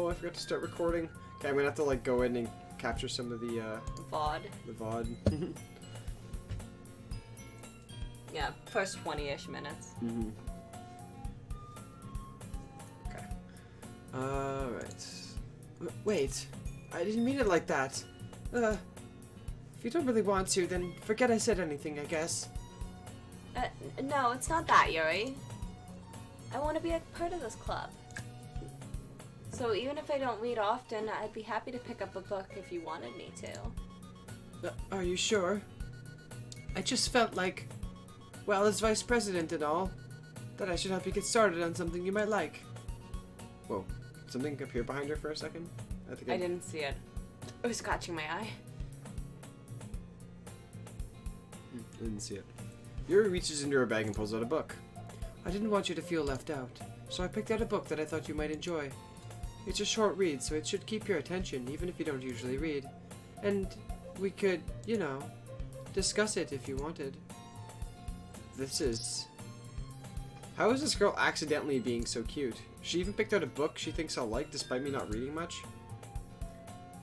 I forgot to start recording. Okay, I'm gonna have to like go in and capture some of the VOD. The VOD. Yeah, first 20-ish minutes. Mm-hmm. Okay. Alright. Wait. I didn't mean it like that. If you don't really want to, then forget I said anything, I guess. No, it's not that, Yuri. I want to be a part of this club. So even if I don't read often, I'd be happy to pick up a book if you wanted me to. Are you sure? I just felt like, well, as vice president and all, that I should help you get started on something you might like. Whoa. Something appear behind her for a second? I didn't see it. It was scratching my eye. I didn't see it. Yuri reaches into her bag and pulls out a book. I didn't want you to feel left out, so I picked out a book that I thought you might enjoy. It's a short read, so it should keep your attention, even if you don't usually read. And we could, you know, discuss it if you wanted. This is... How is this girl accidentally being so cute? She even picked out a book she thinks I'll like, despite me not reading much?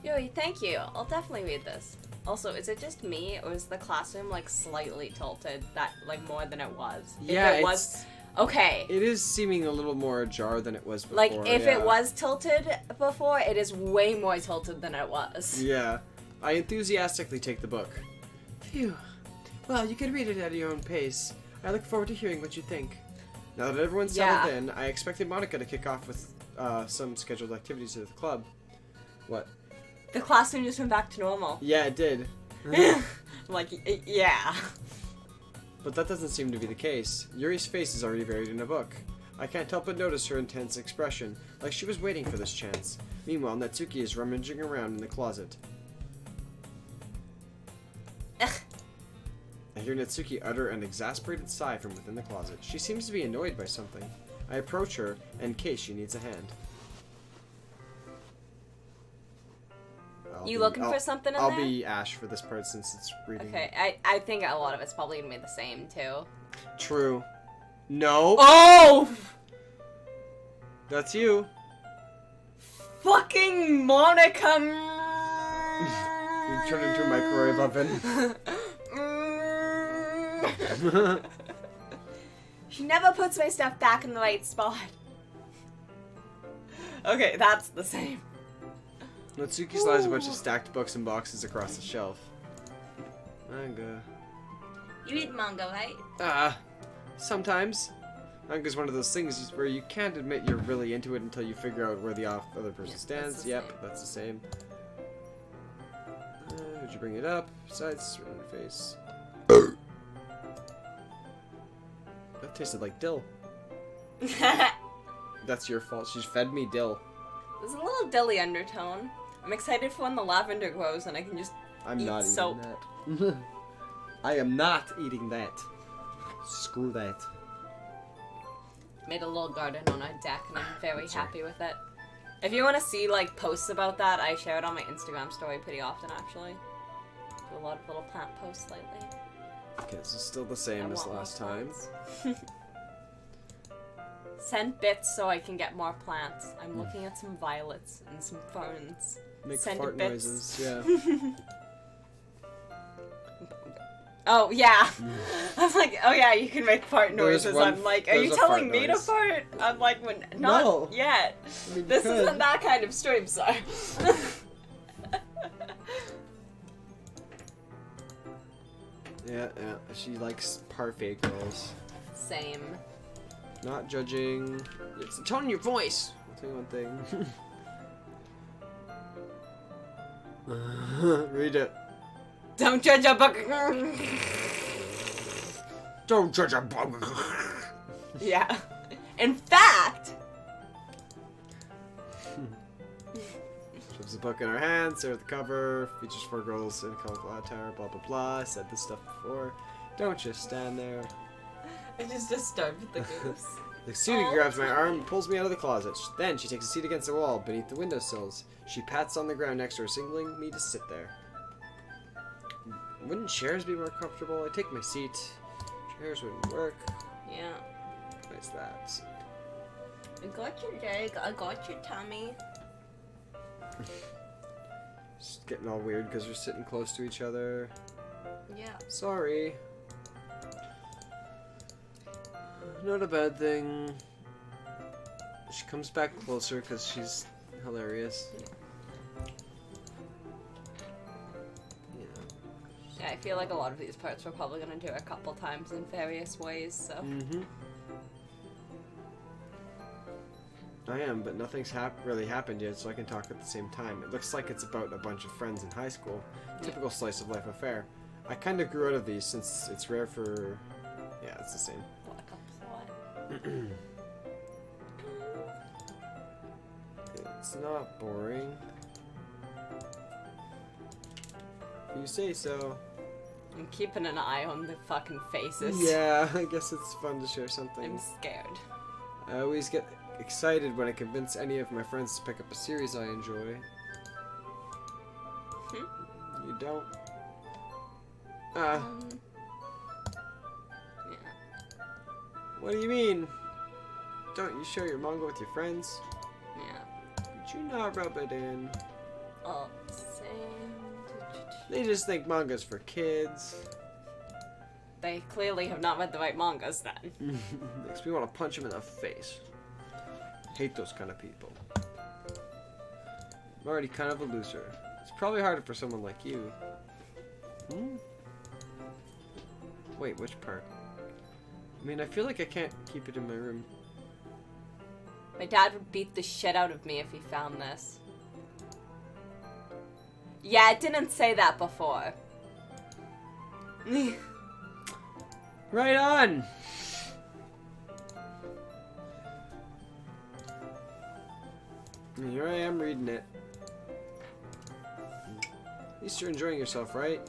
Yuri, thank you. I'll definitely read this. Also, is it just me, or is the classroom, like, slightly tilted, that, like, more than it was? Yeah, if it was... Okay. It is seeming a little more ajar than it was before. Like, if it was tilted before, it is way more tilted than it was. Yeah. I enthusiastically take the book. Phew. Well, you can read it at your own pace. I look forward to hearing what you think. Now that everyone's settled in, I expected Monika to kick off with some scheduled activities at the club. What? The classroom just went back to normal. Yeah, it did. Like, yeah. But that doesn't seem to be the case. Yuri's face is already buried in a book. I can't help but notice her intense expression, like she was waiting for this chance. Meanwhile, Natsuki is rummaging around in the closet. Ugh. I hear Natsuki utter an exasperated sigh from within the closet. She seems to be annoyed by something. I approach her in case she needs a hand. You looking for something in there? I'll be Ash for this part since it's reading. Okay, I think a lot of it's probably gonna be the same, too. True. No. Oh! That's you. Fucking Monika! You turned into a microwave oven. She never puts my stuff back in the right spot. Okay, that's the same. Natsuki slides a bunch of stacked books and boxes across the shelf. Manga. You read manga, right? Sometimes. Manga's one of those things where you can't admit you're really into it until you figure out where the other person stands. Yep, that's the same. Did you bring it up? Besides, around her face. That tasted like dill. That's your fault. She's fed me dill. There's a little dilly undertone. I'm excited for when the lavender grows and I can just eat soap. That. I am not eating that. Screw that. Made a little garden on our deck and I'm very happy with it. If you want to see like posts about that, I share it on my Instagram story pretty often actually. Do a lot of little plant posts lately. Okay, this is still the same as last time. Send bits so I can get more plants. I'm looking at some violets and some ferns. Make Send fart bits. noises, yeah. Oh, yeah. I'm like, oh yeah, you can make fart noises. I'm like, are you telling me to fart? I'm like, not yet. I mean, this isn't that kind of stream, so. Yeah, she likes parfait girls. Same. Not judging. It's the tone in your voice. I'll tell you one thing. Read it. Don't judge a book. Don't judge a book. Yeah. In fact. Shoves the book in her hand, stare at the cover, features 4 girls in a colorful attire, blah blah blah. I said this stuff before. Don't just stand there. I just disturbed the goose. Natsuki grabs my arm and pulls me out of the closet. Then she takes a seat against the wall beneath the windowsills. She pats on the ground next to her, signaling me to sit there. Wouldn't chairs be more comfortable? I take my seat. Chairs wouldn't work. Yeah. What's that? I got your leg, I got your tummy. Just getting all weird because we're sitting close to each other. Yeah. Sorry. Not a bad thing. She comes back closer because she's hilarious. Yeah, I feel like a lot of these parts we're probably going to do a couple times in various ways, so... Mm-hmm. I am, but nothing's really happened yet, so I can talk at the same time. It looks like it's about a bunch of friends in high school. Typical slice of life affair. I kind of grew out of these since it's rare for... Yeah, it's the same. It's not boring. If you say so. I'm keeping an eye on the fucking faces. Yeah, I guess it's fun to share something. I'm scared. I always get excited when I convince any of my friends to pick up a series I enjoy. You don't? Yeah. What do you mean? Don't you share your manga with your friends? Yeah. Could you not rub it in? Oh, same. They just think manga's for kids. They clearly have not read the right mangas then. Makes me want to punch him in the face. Hate those kind of people. I'm already kind of a loser. It's probably harder for someone like you. Wait, which part? I mean, I feel like I can't keep it in my room. My dad would beat the shit out of me if he found this. Yeah, it didn't say that before. Right on! And here I am reading it. At least you're enjoying yourself, right?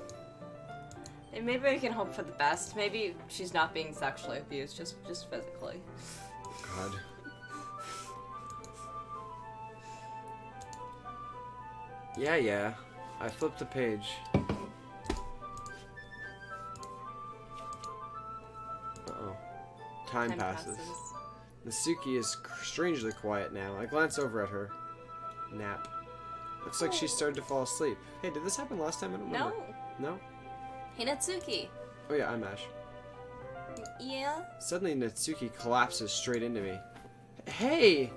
And maybe we can hope for the best. Maybe she's not being sexually abused, just physically. God. Yeah. I flipped the page. Uh-oh. Time passes. Natsuki is strangely quiet now. I glance over at her. Nap. Looks like she's started to fall asleep. Hey, did this happen last time? I don't remember. No? Hey, Natsuki. Oh yeah, I'm Ash. Yeah? Suddenly, Natsuki collapses straight into me. Hey!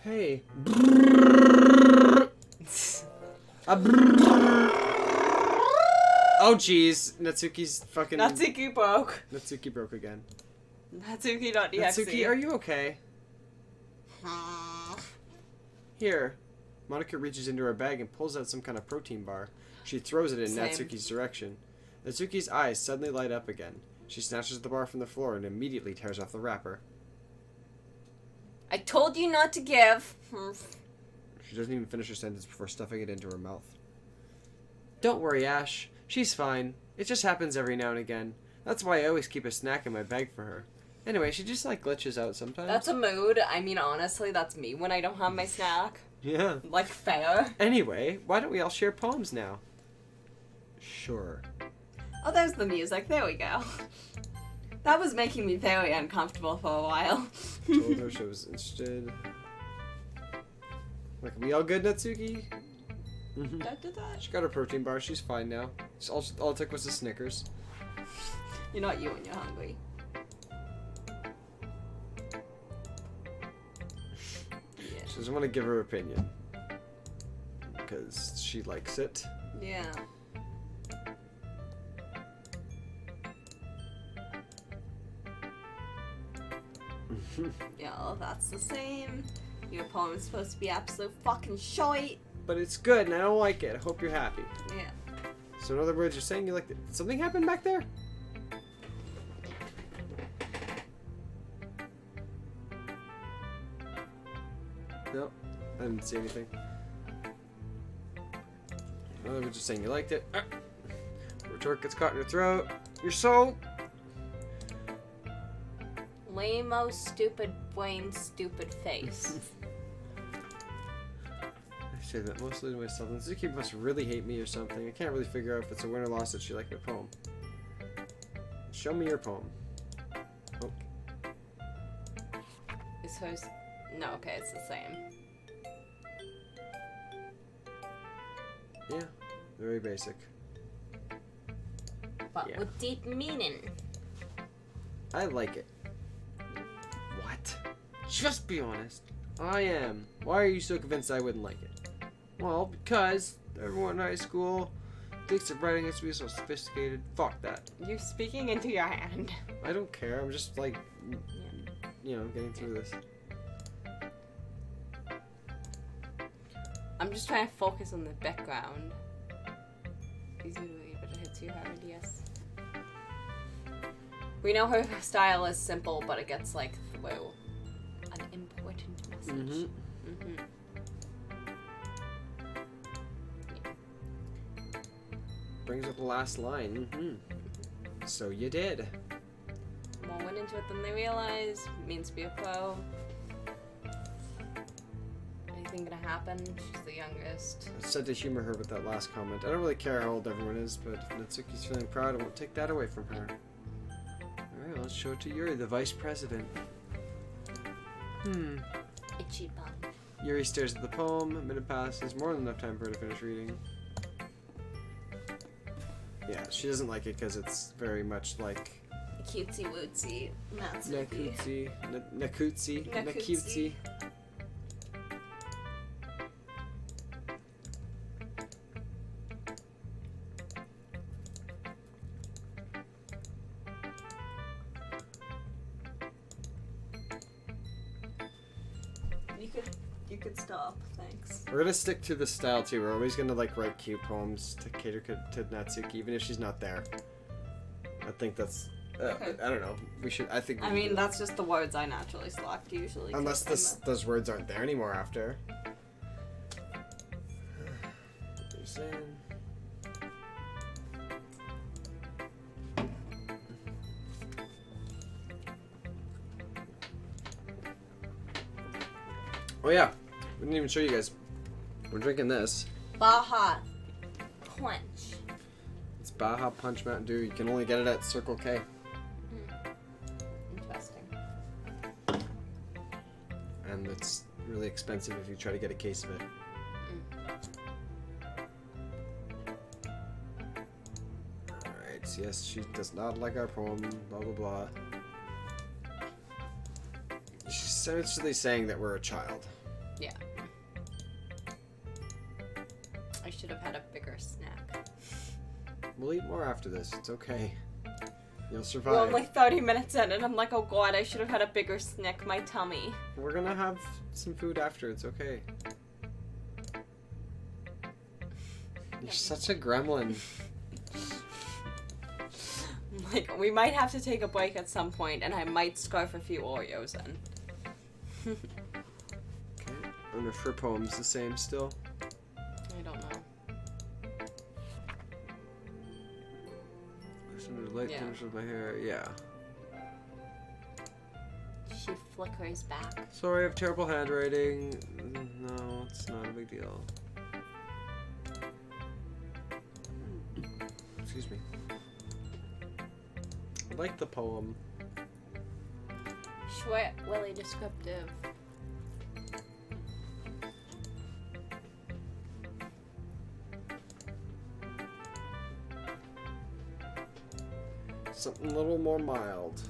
Hey. Oh jeez, Natsuki's fucking... Natsuki broke. Natsuki broke again. Natsuki.exe. Natsuki, are you okay? Here. Monika reaches into her bag and pulls out some kind of protein bar. She throws it in Natsuki's direction. Natsuki's eyes suddenly light up again. She snatches the bar from the floor and immediately tears off the wrapper. I told you not to give. She doesn't even finish her sentence before stuffing it into her mouth. Don't worry, Ash. She's fine. It just happens every now and again. That's why I always keep a snack in my bag for her. Anyway, she just like glitches out sometimes. That's a mood. I mean, honestly, that's me when I don't have my snack. Yeah. Like, fair. Anyway, why don't we all share poems now? Sure. Oh, there's the music. There we go. That was making me very uncomfortable for a while. Told her she was interested. Like, we all good, Natsuki? She got her protein bar. She's fine now. All it took was a Snickers. You're not you when you're hungry. She doesn't want to give her opinion. Because she likes it. Yeah. Yeah, well, that's the same. Your poem is supposed to be absolute fucking shite. But it's good and I don't like it. I hope you're happy. Yeah. So in other words, you're saying you liked it. Something happened back there? No, I didn't see anything. In other words, you're saying you liked it. Retort gets caught in your throat. You're so... Lame-o, stupid brain, stupid face. I say that mostly to myself. Natsuki must really hate me or something. I can't really figure out if it's a win or loss that she liked my poem. Show me your poem. Oh, So no, okay, it's the same. Yeah, very basic. But Yeah. with deep meaning. I like it. What? Just be honest. I am. Why are you so convinced I wouldn't like it? Well, because everyone in high school thinks that writing has to be so sophisticated. Fuck that. You're speaking into your hand. I don't care. I'm just like, you know, getting through this. I'm just trying to focus on the background. Easy to believe, but it hits you hard, yes. We know her style is simple, but it gets like through an important message. Brings up the last line. So you did. More went into it than they realized. Means to be a pro. Anything gonna happen? She's the youngest. I said to humor her with that last comment. I don't really care how old everyone is, but if Natsuki's feeling proud, I won't take that away from her. Alright, let's show it to Yuri, the vice president. Itchy bum. Yuri stares at the poem. A minute passes. More than enough time for her to finish reading. Yeah, she doesn't like it because it's very much like Cutesy wootsy. Natsuki. Nakutsi. You could stop, thanks. We're gonna stick to the style too. We're always gonna like write cute poems to cater to Natsuki, even if she's not there. I think that's. Okay. I don't know. We should. I think. I mean, that's just the words I naturally select usually. Unless those words aren't there anymore after. What are you saying? Oh yeah, we didn't even show you guys. We're drinking this. Baja Punch. It's Baja Punch Mountain Dew. You can only get it at Circle K. Interesting. And it's really expensive if you try to get a case of it. Alright, yes, she does not like our poem, blah blah blah. She's essentially saying that we're a child. Yeah. I should have had a bigger snack. We'll eat more after this, it's okay. You'll We're survive. only 30 minutes in and I'm like, oh god, I should have had a bigger snack, my tummy. We're gonna have some food after, it's okay. You're such a gremlin. Like, we might have to take a break at some point and I might scarf a few Oreos in. Okay. I wonder if her poem's the same still. I don't know. Light Yeah. finish of my hair. Yeah. She flickers back. Sorry, I have terrible handwriting. No, it's not a big deal. Excuse me. I like the poem. Short, really descriptive. Something a little more mild.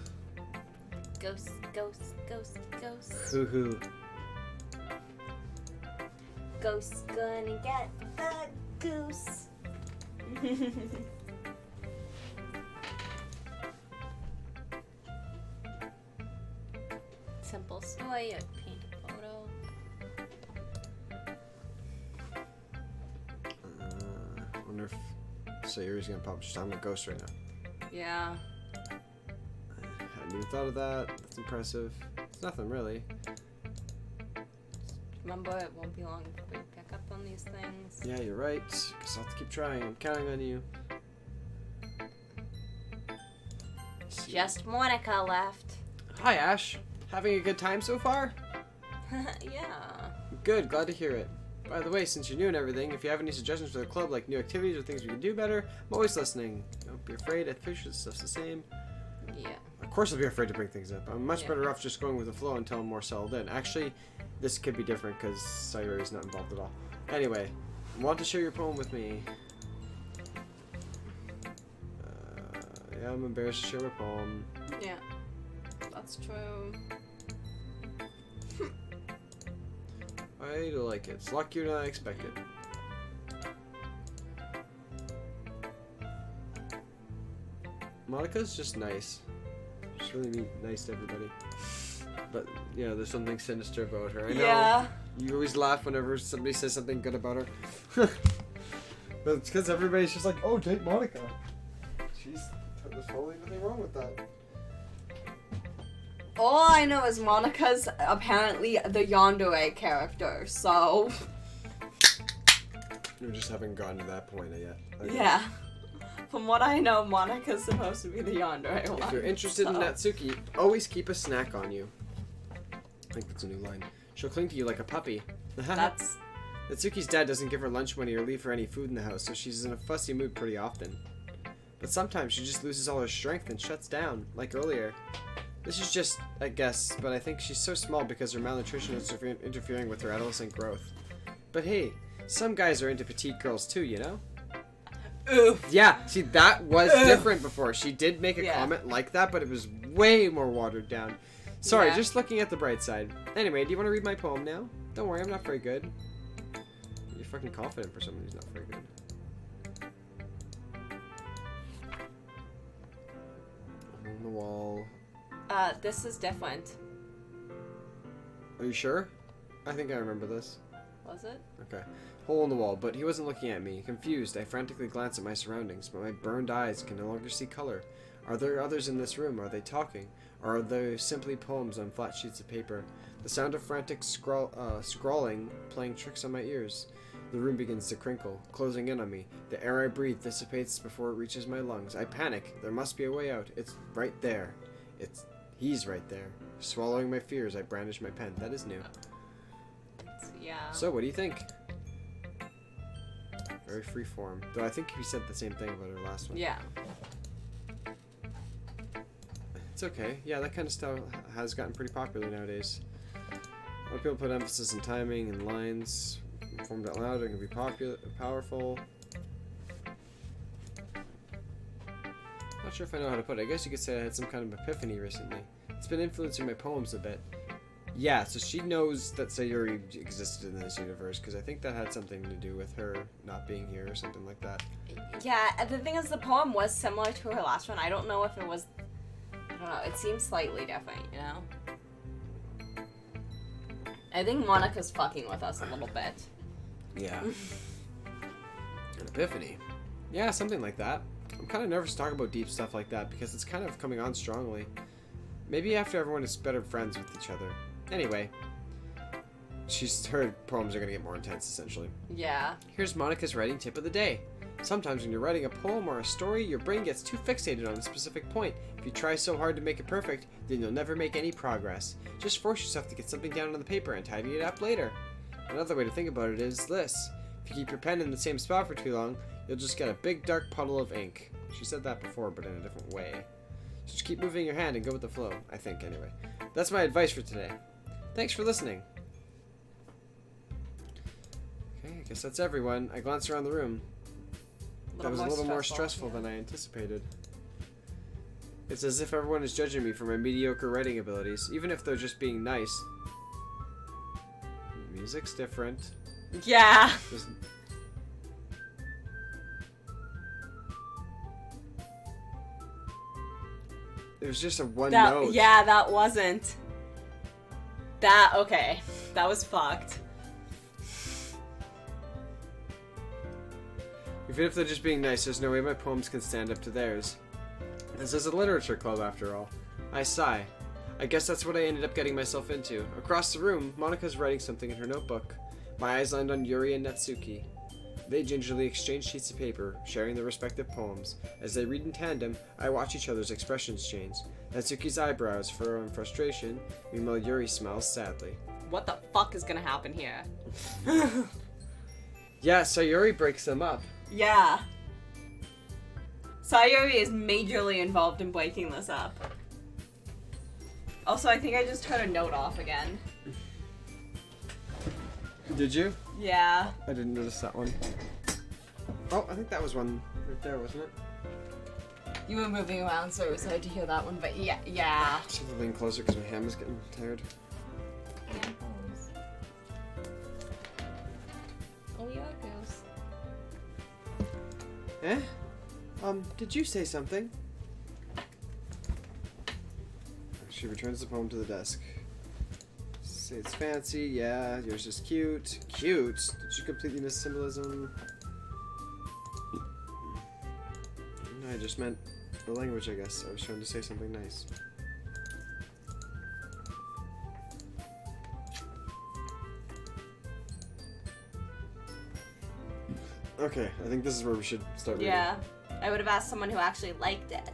Ghost, ghost, ghost, ghost. Hoo hoo. Ghost's gonna get the goose. Simple story, I paint a photo. I wonder if Sayuri's gonna pop. She's talking about Ghost right now. Yeah. I hadn't even thought of that. That's impressive. It's nothing really. Remember, it won't be long before we pick up on these things. Yeah, you're right. Guess I'll have to keep trying. I'm counting on you. Let's see. Just Monika left. Hi, Ash. Having a good time so far? Yeah. Good, glad to hear it. By the way, since you're new and everything, if you have any suggestions for the club, like new activities or things we can do better, I'm always listening. Don't be afraid, at Fisher, stuff's the same. Yeah. A Of course I'll be afraid to bring things up. I'm much better off just going with the flow until I'm more settled in. Actually, this could be different because Sayuri's not involved at all. Anyway, want to share your poem with me? Yeah, I'm embarrassed to share my poem. Yeah, that's true. I do like it. It's luckier than I expected. Monika's just nice. She's really nice to everybody. But, yeah, there's something sinister about her. I know. Yeah. You always laugh whenever somebody says something good about her. But it's because everybody's just like, oh, date Monika. There's totally nothing wrong with that. All I know is Monika's apparently the yandere character, so... You just haven't gotten to that point yet. Yeah. From what I know, Monika's supposed to be the yandere one. If you're interested in Natsuki, always keep a snack on you. I think that's a new line. She'll cling to you like a puppy. That's... Natsuki's dad doesn't give her lunch money or leave her any food in the house, so she's in a fussy mood pretty often. But sometimes she just loses all her strength and shuts down, like earlier. This is just a guess, but I think she's so small because her malnutrition is interfering with her adolescent growth. But hey, some guys are into petite girls too, you know? Oof. Yeah, see, that was different before. She did make a comment like that, but it was way more watered down. Sorry, just looking at the bright side. Anyway, do you want to read my poem now? Don't worry, I'm not very good. You're fucking confident for someone who's not very good. On the wall. This is different. Are you sure? I think I remember this. Was it? Okay. Hole in the wall, but he wasn't looking at me. Confused, I frantically glance at my surroundings, but my burned eyes can no longer see color. Are there others in this room? Are they talking? Or are they simply poems on flat sheets of paper? The sound of frantic scrawling playing tricks on my ears. The room begins to crinkle, closing in on me. The air I breathe dissipates before it reaches my lungs. I panic. There must be a way out. It's right there. He's right there. Swallowing my fears, I brandish my pen. That is new. Yeah. So, what do you think? Very free form. Though I think we said the same thing about our last one. Yeah. It's okay. Yeah, that kind of style has gotten pretty popular nowadays. A lot of people put emphasis on timing and lines. Formed out loud and can be powerful. Not sure if I know how to put it. I guess you could say I had some kind of epiphany recently. It's been influencing my poems a bit. Yeah, so she knows that Sayuri existed in this universe, because I think that had something to do with her not being here or something like that. Yeah, the thing is, the poem was similar to her last one. I don't know if it was... I don't know, it seems slightly different, you know? I think Monika's fucking with us a little bit. Yeah. An epiphany. Yeah, something like that. I'm kind of nervous to talk about deep stuff like that, because it's kind of coming on strongly. Maybe after everyone is better friends with each other. Anyway, her poems are going to get more intense, essentially. Yeah. Here's Monika's writing tip of the day. Sometimes when you're writing a poem or a story, your brain gets too fixated on a specific point. If you try so hard to make it perfect, then you'll never make any progress. Just force yourself to get something down on the paper and tidy it up later. Another way to think about it is this. If you keep your pen in the same spot for too long, you'll just get a big dark puddle of ink. She said that before, but in a different way. So just keep moving your hand and go with the flow, I think, anyway. That's my advice for today. Thanks for listening. Okay, I guess that's everyone. I glanced around the room. That was a little more stressful than I anticipated. It's as if everyone is judging me for my mediocre writing abilities, even if they're just being nice. Music's different. Yeah. There's just a one note. Yeah, that wasn't. Okay. That was fucked. Even if they're just being nice, there's no way my poems can stand up to theirs. This is a literature club, after all. I sigh. I guess that's what I ended up getting myself into. Across the room, Monika's writing something in her notebook. My eyes land on Yuri and Natsuki. They gingerly exchange sheets of paper, sharing their respective poems. As they read in tandem, I watch each other's expressions change. Natsuki's eyebrows furrow in frustration, meanwhile Yuri smiles sadly. What the fuck is gonna happen here? Yeah, so Yuri breaks them up. Yeah. Sayuri is majorly involved in breaking this up. Also, I think I just turned a note off again. Did you? Yeah. I didn't notice that one. Oh, I think that was one right there, wasn't it? You were moving around, so it was hard to hear that one, but yeah. Should have leaned closer because my hand was getting tired. Oh, yeah, girls. Eh? Did you say something? She returns the poem to the desk. Say it's fancy, yeah, yours is cute. Cute? Did you completely miss symbolism? No, I just meant the language, I guess. I was trying to say something nice. Okay, I think this is where we should start reading. Yeah. I would have asked someone who actually liked it.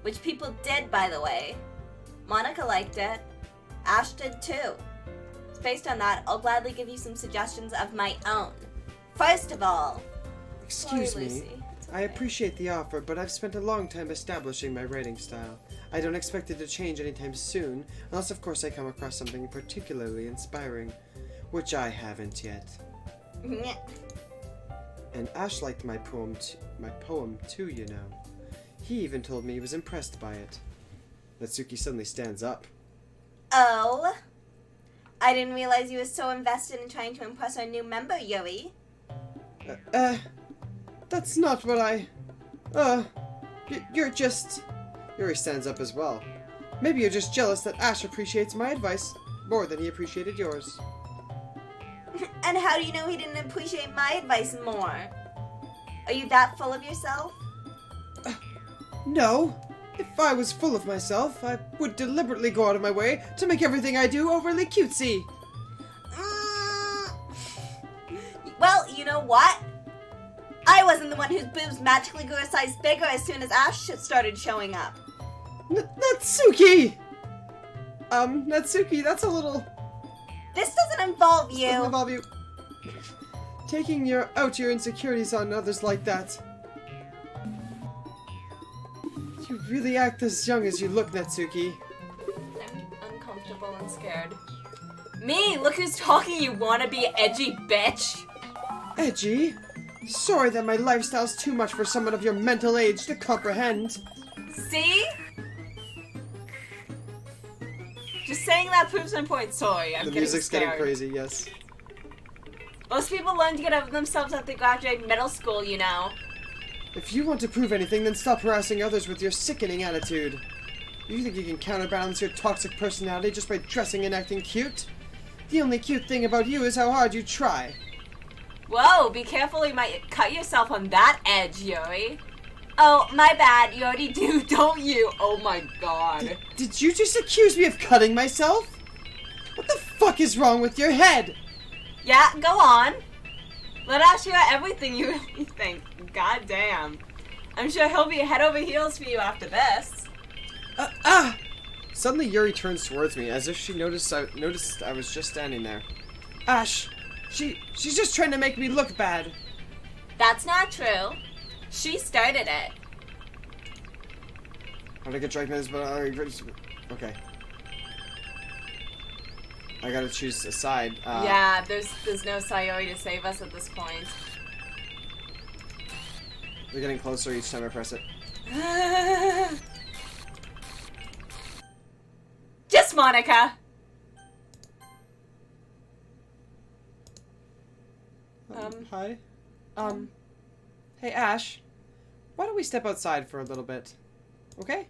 Which people did, by the way. Monika liked it. Ash did too. Based on that, I'll gladly give you some suggestions of my own. First of all... Excuse Sorry, me. Lucy. I appreciate the offer, but I've spent a long time establishing my writing style. I don't expect it to change anytime soon, unless of course I come across something particularly inspiring, which I haven't yet. And Ash liked my poem too, you know. He even told me he was impressed by it. Natsuki suddenly stands up. Oh? I didn't realize you were so invested in trying to impress our new member, Yuri. That's not what I... you're just... Yuri stands up as well. Maybe you're just jealous that Ash appreciates my advice more than he appreciated yours. And how do you know he didn't appreciate my advice more? Are you that full of yourself? No. If I was full of myself, I would deliberately go out of my way to make everything I do overly cutesy. Well, you know what? I wasn't the one whose boobs magically grew a size bigger as soon as Ash started showing up. Natsuki! Natsuki, that's a little... This doesn't involve you. Doesn't involve you. Taking your insecurities on others like that. You really act as young as you look, Natsuki. I'm uncomfortable and scared. Me? Look who's talking, you wannabe edgy bitch! Edgy? Sorry that my lifestyle's too much for someone of your mental age to comprehend. See? Just saying that proves my point. Sorry, I'm The getting music's scared. getting crazy, yes. Most people learn to get over themselves after they graduate middle school, you know. If you want to prove anything, then stop harassing others with your sickening attitude. You think you can counterbalance your toxic personality just by dressing and acting cute? The only cute thing about you is how hard you try. Whoa, be careful, you might cut yourself on that edge, Yuri. Oh, my bad, you already do, don't you? Oh my god. Did you just accuse me of cutting myself? What the fuck is wrong with your head? Yeah, go on. Let Ash hear everything you really think. God damn. I'm sure he'll be head over heels for you after this. Suddenly Yuri turns towards me, as if she noticed I was just standing there. Ash, she's just trying to make me look bad. That's not true. She started it. How to get dragged by this, but okay. I gotta choose a side. Yeah, there's no Sayori to save us at this point. They're getting closer each time I press it. Just Monika! Hi. Hey Ash, why don't we step outside for a little bit? Okay?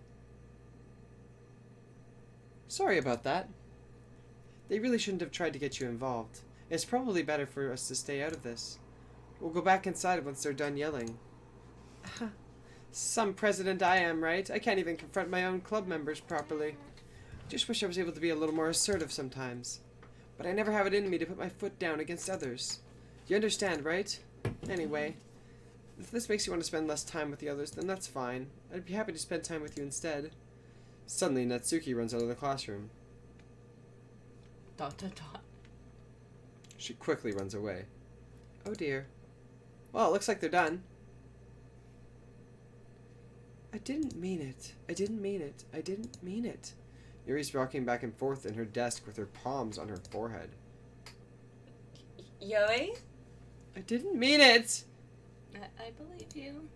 Sorry about that. They really shouldn't have tried to get you involved. It's probably better for us to stay out of this. We'll go back inside once they're done yelling. Some president I am, right? I can't even confront my own club members properly. Just wish I was able to be a little more assertive sometimes. But I never have it in me to put my foot down against others. You understand, right? Anyway, if this makes you want to spend less time with the others, then that's fine. I'd be happy to spend time with you instead. Suddenly, Natsuki runs out of the classroom. ... She quickly runs away. Oh dear. Well, it looks like they're done. I didn't mean it. I didn't mean it. I didn't mean it. Yuri's rocking back and forth in her desk with her palms on her forehead. Yuri? I didn't mean it! I believe you.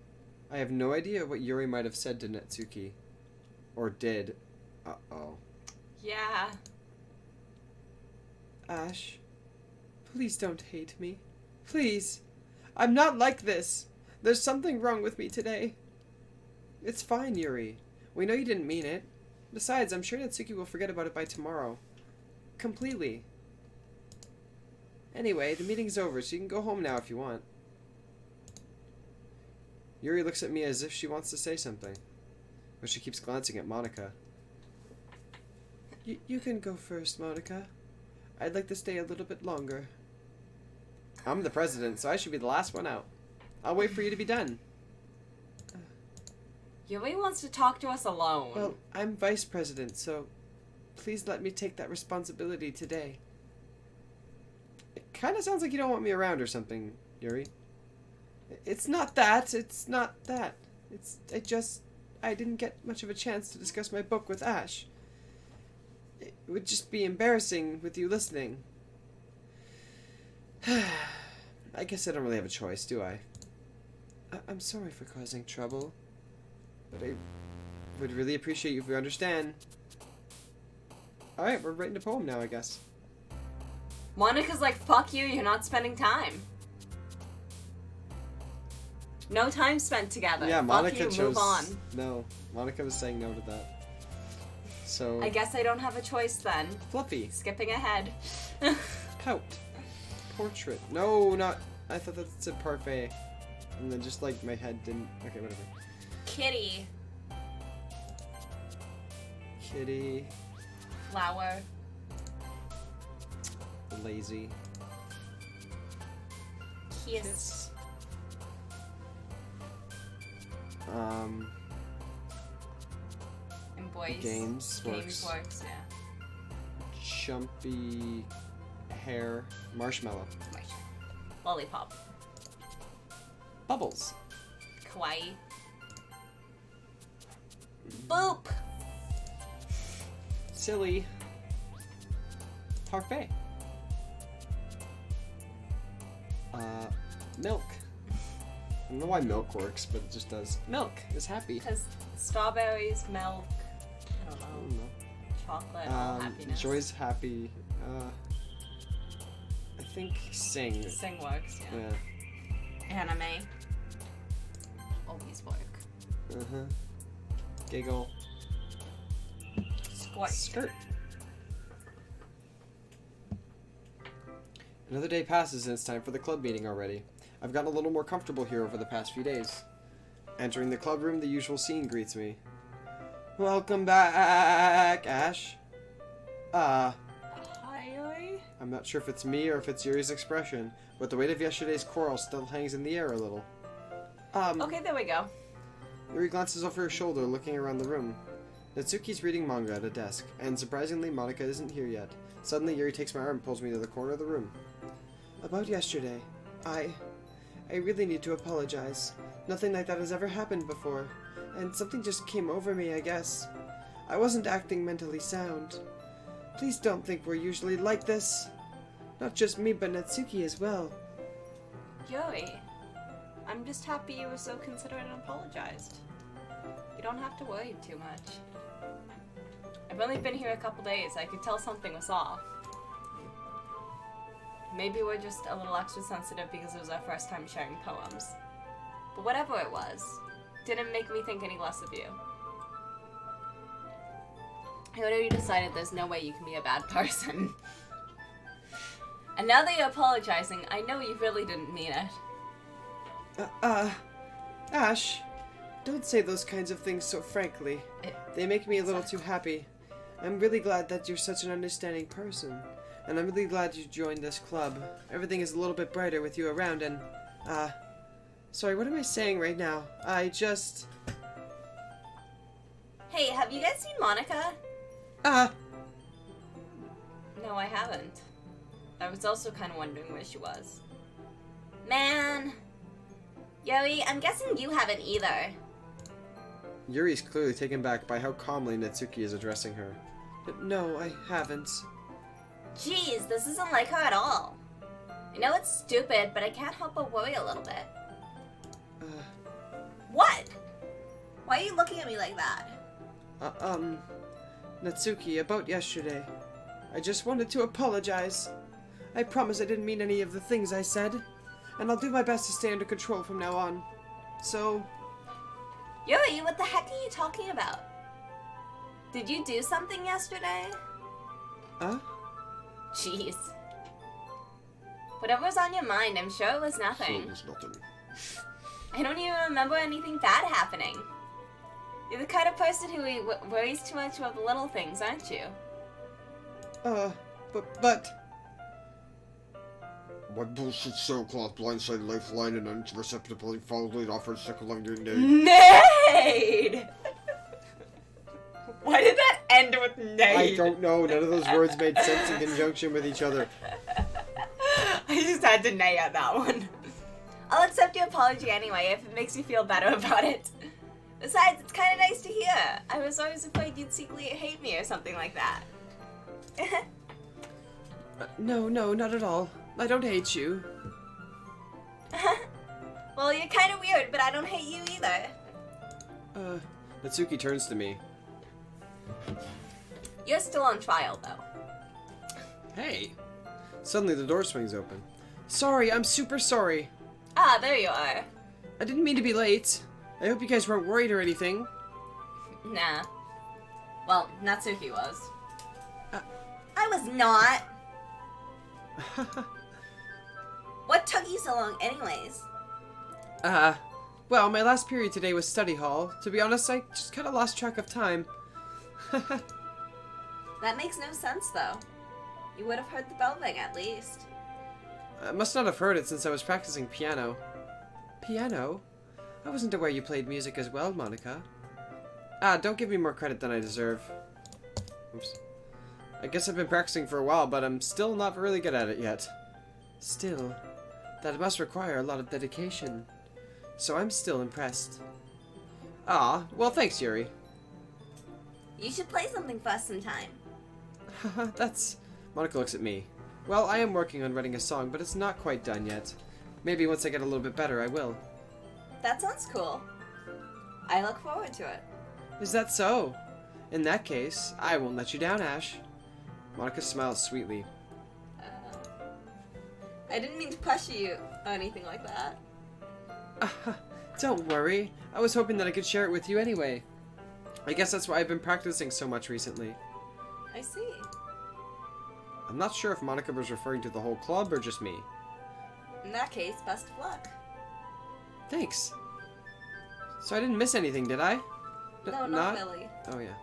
I have no idea what Yuri might have said to Natsuki. Or did. Uh-oh. Yeah. Ash, please don't hate me. Please. I'm not like this. There's something wrong with me today. It's fine, Yuri. We know you didn't mean it. Besides, I'm sure Natsuki will forget about it by tomorrow. Completely. Anyway, the meeting's over, so you can go home now if you want. Yuri looks at me as if she wants to say something, but she keeps glancing at Monika. You can go first, Monika. I'd like to stay a little bit longer. I'm the president, so I should be the last one out. I'll wait for you to be done. Yuri wants to talk to us alone. Well, I'm vice president, so please let me take that responsibility today. It kind of sounds like you don't want me around or something, Yuri. It's not that. It's not that. I didn't get much of a chance to discuss my book with Ash. It would just be embarrassing with you listening. I guess I don't really have a choice, do I? I'm sorry for causing trouble, but I would really appreciate you if you understand. Alright, we're writing a poem now, I guess. Monika's like, fuck you, you're not spending time. No time spent together. Yeah, fuck Monika you, chose... move on. No, Monika was saying no to that. So... I guess I don't have a choice then. Fluffy. Skipping ahead. Pout. Portrait. No, not... I thought that said parfait. And then just like my head didn't... Okay, whatever. Kitty. Kitty. Flower. Lazy. Kiss. And boys. Games Games works. works, yeah. Chumpy hair. Marshmallow. Lollipop. Bubbles. Kawaii. Boop. Silly. Parfait. Milk. I don't know why milk works, but it just does. Milk is happy. Because strawberries, milk, I don't I know, don't know. chocolate, all happiness. Joy's happy. I think sing. Sing works, yeah. Anime. Always work. Uh-huh. Giggle. Squirt. Skirt. Another day passes and it's time for the club meeting already. I've gotten a little more comfortable here over the past few days. Entering the club room, the usual scene greets me. Welcome back, Ash. Hi. I'm not sure if it's me or if it's Yuri's expression, but the weight of yesterday's quarrel still hangs in the air a little. Okay, there we go. Yuri glances over her shoulder, looking around the room. Natsuki's reading manga at a desk, and surprisingly, Monika isn't here yet. Suddenly, Yuri takes my arm and pulls me to the corner of the room. About yesterday, I really need to apologize. Nothing like that has ever happened before, and something just came over me, I guess. I wasn't acting mentally sound. Please don't think we're usually like this. Not just me, but Natsuki as well. Yuri, I'm just happy you were so considerate and apologized. You don't have to worry too much. I've only been here a couple days. I could tell something was off. Maybe we're just a little extra sensitive because it was our first time sharing poems. But whatever it was, didn't make me think any less of you. I already decided there's no way you can be a bad person. And now that you're apologizing, I know you really didn't mean it. Ash, don't say those kinds of things so frankly. They make me a little too happy. I'm really glad that you're such an understanding person. And I'm really glad you joined this club. Everything is a little bit brighter with you around and, sorry, what am I saying right now? Hey, have you guys seen Monika? No, I haven't. I was also kind of wondering where she was. Man! Yuri, I'm guessing you haven't either. Yuri's clearly taken back by how calmly Natsuki is addressing her. No, I haven't. Jeez, this isn't like her at all. I know it's stupid, but I can't help but worry a little bit. What? Why are you looking at me like that? Natsuki, about yesterday. I just wanted to apologize. I promise I didn't mean any of the things I said, and I'll do my best to stay under control from now on. So... Yuri, what the heck are you talking about? Did you do something yesterday? Jeez. Whatever was on your mind, I'm sure it was nothing. It was nothing. I don't even remember anything bad happening. You're the kind of person who worries too much about the little things, aren't you? But... My bullshit sailcloth blindside lifeline and unreceptively foully offered second your name. Nade! Why did that end with nade? I don't know. None of those words made sense in conjunction with each other. I just had to neigh at that one. I'll accept your apology anyway if it makes you feel better about it. Besides, it's kind of nice to hear. I was always afraid you'd secretly hate me or something like that. No, not at all. I don't hate you. Well, you're kind of weird, but I don't hate you either. Natsuki turns to me. You're still on trial, though. Hey! Suddenly the door swings open. Sorry, I'm super sorry. Ah, there you are. I didn't mean to be late. I hope you guys weren't worried or anything. Nah. Well, Natsuki was. I was not. What took you so long anyways? Well, my last period today was study hall. To be honest, I just kind of lost track of time. That makes no sense, though. You would have heard the bell ring, at least. I must not have heard it since I was practicing piano. Piano? I wasn't aware you played music as well, Monika. Don't give me more credit than I deserve. Oops. I guess I've been practicing for a while, but I'm still not really good at it yet. Still, that must require a lot of dedication. So I'm still impressed. Well thanks, Yuri. You should play something for us sometime. That's... Monika looks at me. Well, I am working on writing a song, but it's not quite done yet. Maybe once I get a little bit better, I will. That sounds cool. I look forward to it. Is that so? In that case, I won't let you down, Ash. Monika smiles sweetly. I didn't mean to pressure you or anything like that. Don't worry. I was hoping that I could share it with you anyway. I guess that's why I've been practicing so much recently. I see. I'm not sure if Monika was referring to the whole club or just me. In that case, best of luck. Thanks. So I didn't miss anything, did I? No, not really. Oh, yeah.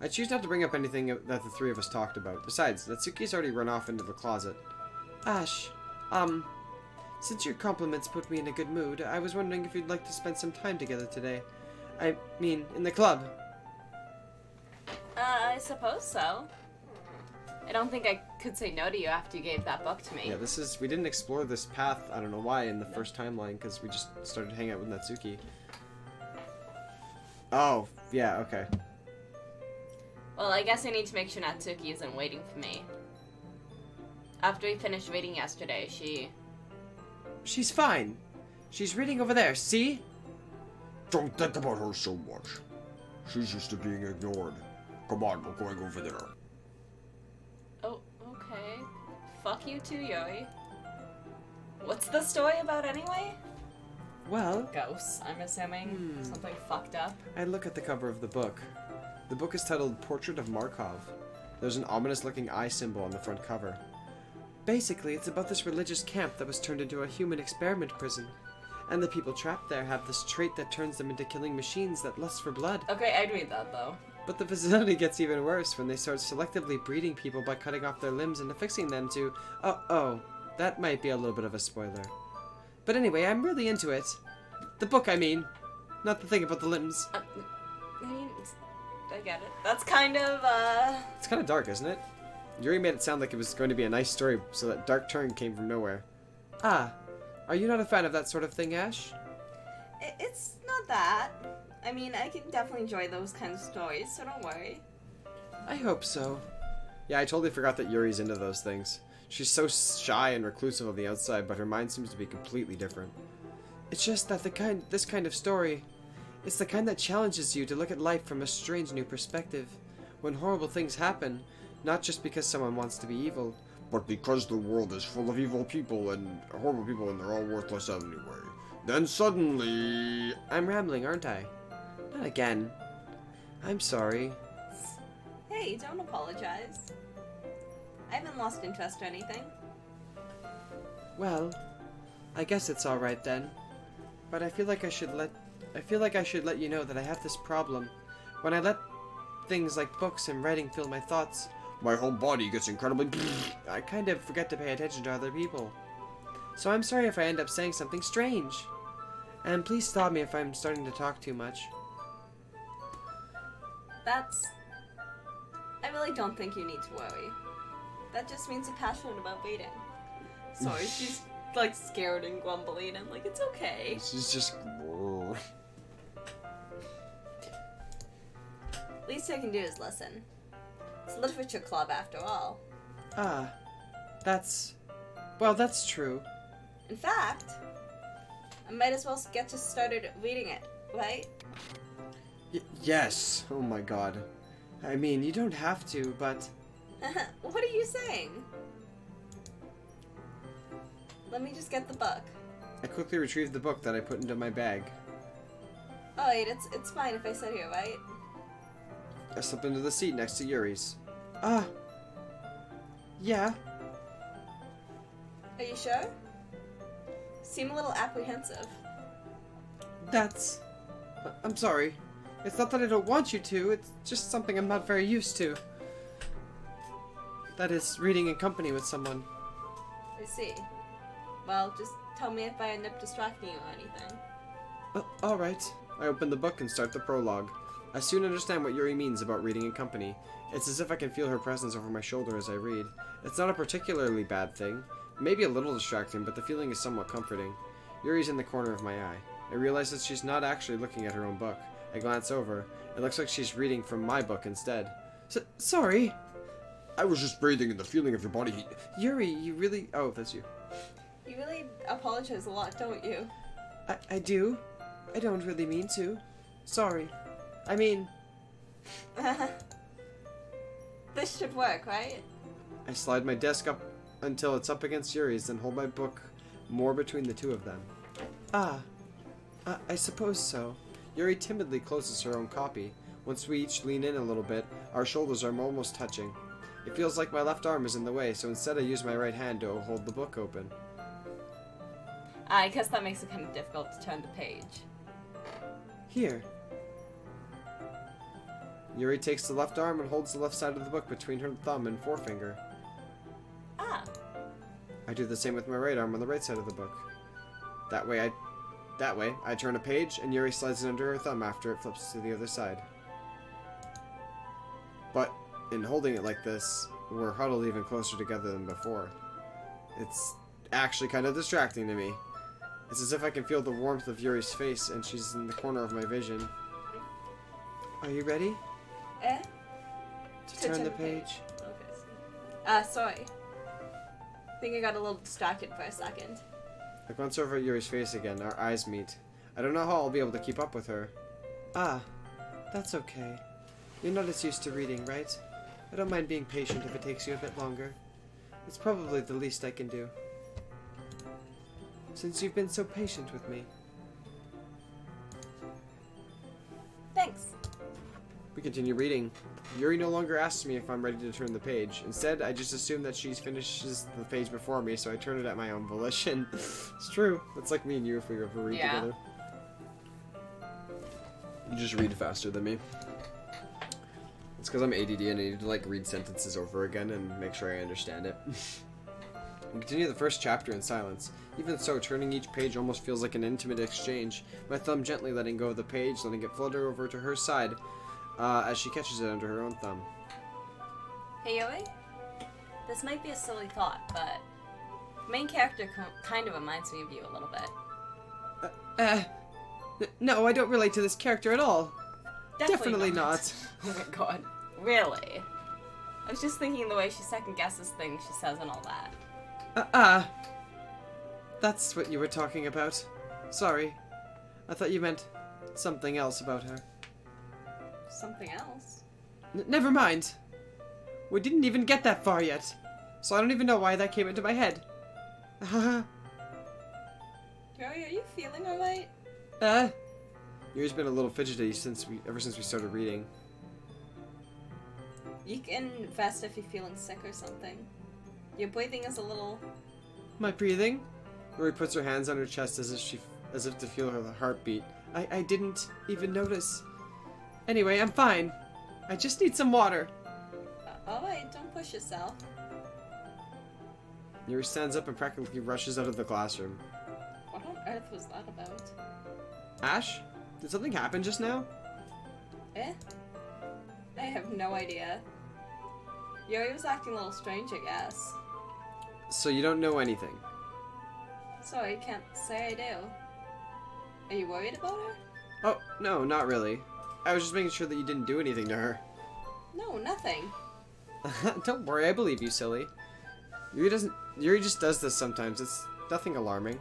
I choose not to bring up anything that the three of us talked about. Besides, Natsuki's already run off into the closet. Ash, since your compliments put me in a good mood, I was wondering if you'd like to spend some time together today. I mean, in the club. I suppose so. I don't think I could say no to you after you gave that book to me. Yeah, we didn't explore this path, I don't know why, in the first timeline, because we just started hanging out with Natsuki. Oh, yeah, okay. Well, I guess I need to make sure Natsuki isn't waiting for me. After we finished reading yesterday, She's fine. She's reading over there, see? Don't think about her so much. She's used to being ignored. Come on, we're going over there. Oh, okay. Fuck you too, Yuri. What's the story about anyway? Well, Ghosts, I'm assuming. Something fucked up. I look at the cover of the book. The book is titled Portrait of Markov. There's an ominous-looking eye symbol on the front cover. Basically, it's about this religious camp that was turned into a human experiment prison. And the people trapped there have this trait that turns them into killing machines that lust for blood. Okay, I'd read that though. But the facility gets even worse when they start selectively breeding people by cutting off their limbs and affixing them to... Oh, that might be a little bit of a spoiler. But anyway, I'm really into it. The book, I mean. Not the thing about the limbs. I get it. That's kind of, It's kind of dark, isn't it? Yuri made it sound like it was going to be a nice story, so that dark turn came from nowhere. Are you not a fan of that sort of thing, Ash? It's not that. I mean, I can definitely enjoy those kinds of stories, so don't worry. I hope so. Yeah, I totally forgot that Yuri's into those things. She's so shy and reclusive on the outside, but her mind seems to be completely different. It's just that this kind of story, it's the kind that challenges you to look at life from a strange new perspective. When horrible things happen, not just because someone wants to be evil, But because the world is full of evil people and horrible people and they're all worthless anyway, then suddenly... I'm rambling, aren't I? Not again. I'm sorry. Hey, don't apologize. I haven't lost interest or anything. Well, I guess it's all right then. But I feel like I should let you know that I have this problem. When I let things like books and writing fill my thoughts, My whole body gets incredibly... I kind of forget to pay attention to other people. So I'm sorry if I end up saying something strange. And please stop me if I'm starting to talk too much. I really don't think you need to worry. That just means you're passionate about reading. Sorry, she's like scared and grumbling and like, it's okay. She's just... Least I can do is listen. It's a literature club after all. Ah, that's true. In fact, I might as well get you started reading it, right? Yes. Oh my god. I mean, you don't have to, but... What are you saying? Let me just get the book. I quickly retrieved the book that I put into my bag. Oh wait, it's fine if I sit here, right? I slipped into the seat next to Yuri's. Ah. Yeah. Are you sure? Seem a little apprehensive. I'm sorry. It's not that I don't want you to, it's just something I'm not very used to. That is, reading in company with someone. I see. Well, just tell me if I end up distracting you or anything. Alright. I open the book and start the prologue. I soon understand what Yuri means about reading in company. It's as if I can feel her presence over my shoulder as I read. It's not a particularly bad thing. Maybe a little distracting, but the feeling is somewhat comforting. Yuri's in the corner of my eye. I realize that she's not actually looking at her own book. I glance over. It looks like she's reading from my book instead. Sorry! I was just breathing in the feeling of your body heat. Yuri, you really... Oh, that's you. You really apologize a lot, don't you? I do. I don't really mean to. Sorry. I mean... This should work, right? I slide my desk up until it's up against Yuri's, then hold my book more between the two of them. I suppose so. Yuri timidly closes her own copy. Once we each lean in a little bit, our shoulders are almost touching. It feels like my left arm is in the way, so instead I use my right hand to hold the book open. I guess that makes it kind of difficult to turn the page. Here. Yuri takes the left arm and holds the left side of the book between her thumb and forefinger. Ah. I do the same with my right arm on the right side of the book. That way I turn a page and Yuri slides it under her thumb after it flips to the other side. But in holding it like this, we're huddled even closer together than before. It's actually kind of distracting to me. It's as if I can feel the warmth of Yuri's face and she's in the corner of my vision. Are you ready? To turn the page? Okay. Sorry. I think I got a little distracted for a second. I glance over at Yuri's face again. Our eyes meet. I don't know how I'll be able to keep up with her. Ah, that's okay. You're not as used to reading, right? I don't mind being patient if it takes you a bit longer. It's probably the least I can do. Since you've been so patient with me. Thanks. We continue reading. Yuri no longer asks me if I'm ready to turn the page. Instead, I just assume that she finishes the page before me, so I turn it at my own volition. It's true. It's like me and you if we ever read together. You just read faster than me. It's because I'm ADD and I need to like read sentences over again and make sure I understand it. We continue the first chapter in silence. Even so, turning each page almost feels like an intimate exchange. My thumb gently letting go of the page, letting it flutter over to her side as she catches it under her own thumb. Hey, Yui? This might be a silly thought, but the main character kind of reminds me of you a little bit. No, I don't relate to this character at all. Definitely not. Oh my god. Really? I was just thinking the way she second guesses things she says and all that. That's what you were talking about. Sorry. I thought you meant something else about her. Something else? Never mind. We didn't even get that far yet. So I don't even know why that came into my head. Joey, are you feeling alright? Yuri's been a little fidgety ever since we started reading. You can vest if you're feeling sick or something. Your breathing is a little... My breathing? Yuri puts her hands on her chest as if to feel her heartbeat. I didn't even notice. Anyway, I'm fine. I just need some water. Alright, don't push yourself. Yuri stands up and practically rushes out of the classroom. What on earth was that about? Ash? Did something happen just now? Eh? I have no idea. Yuri was acting a little strange, I guess. So you don't know anything? Sorry, can't say I do. Are you worried about her? Oh, no, not really. I was just making sure that you didn't do anything to her. No, nothing. Don't worry, I believe you, silly. Yuri just does this sometimes. It's nothing alarming.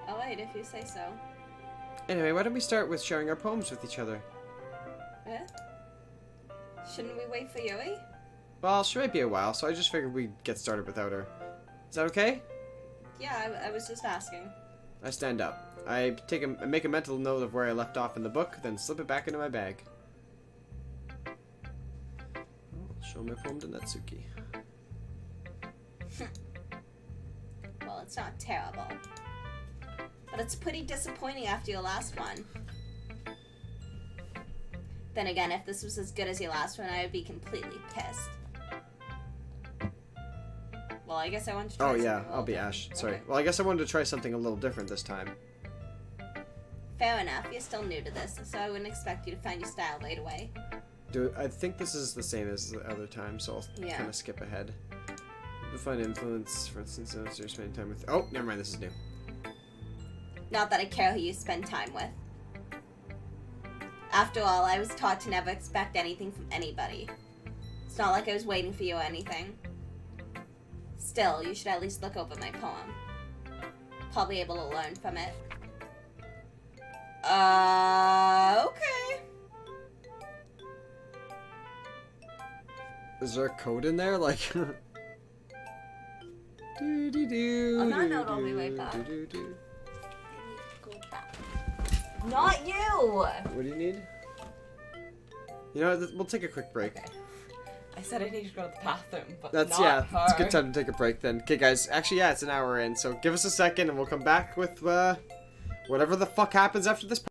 Alright, if you say so. Anyway, why don't we start with sharing our poems with each other? Eh? Shouldn't we wait for Yuri? Well, she might be a while, so I just figured we'd get started without her. Is that okay? Yeah, I was just asking. I stand up. I make a mental note of where I left off in the book, then slip it back into my bag. I'll show my poem to Natsuki. Well, it's not terrible. But it's pretty disappointing after your last one. Then again, if this was as good as your last one, I would be completely pissed. Well, I guess I want to try Oh something yeah, a little I'll be different. Ash. Sorry. Okay. Well, I guess I wanted to try something a little different this time. Fair enough, you're still new to this, so I wouldn't expect you to find your style right away. I think this is the same as the other time, so I'll Yeah. kind of skip ahead. Define influence, for instance, if you're spending time with... Oh, never mind, this is new. Not that I care who you spend time with. After all, I was taught to never expect anything from anybody. It's not like I was waiting for you or anything. Still, you should at least look over my poem. Probably able to learn from it. Okay. Is there a code in there? Like... On that note, I'll be right back. I need to go back. Not you! What do you need? You know what, we'll take a quick break. Okay. I said I need to go to the bathroom, but That's, not yeah, her. it's a good time to take a break then. Okay guys, actually yeah, it's an hour in, so give us a second and we'll come back with, whatever the fuck happens after this.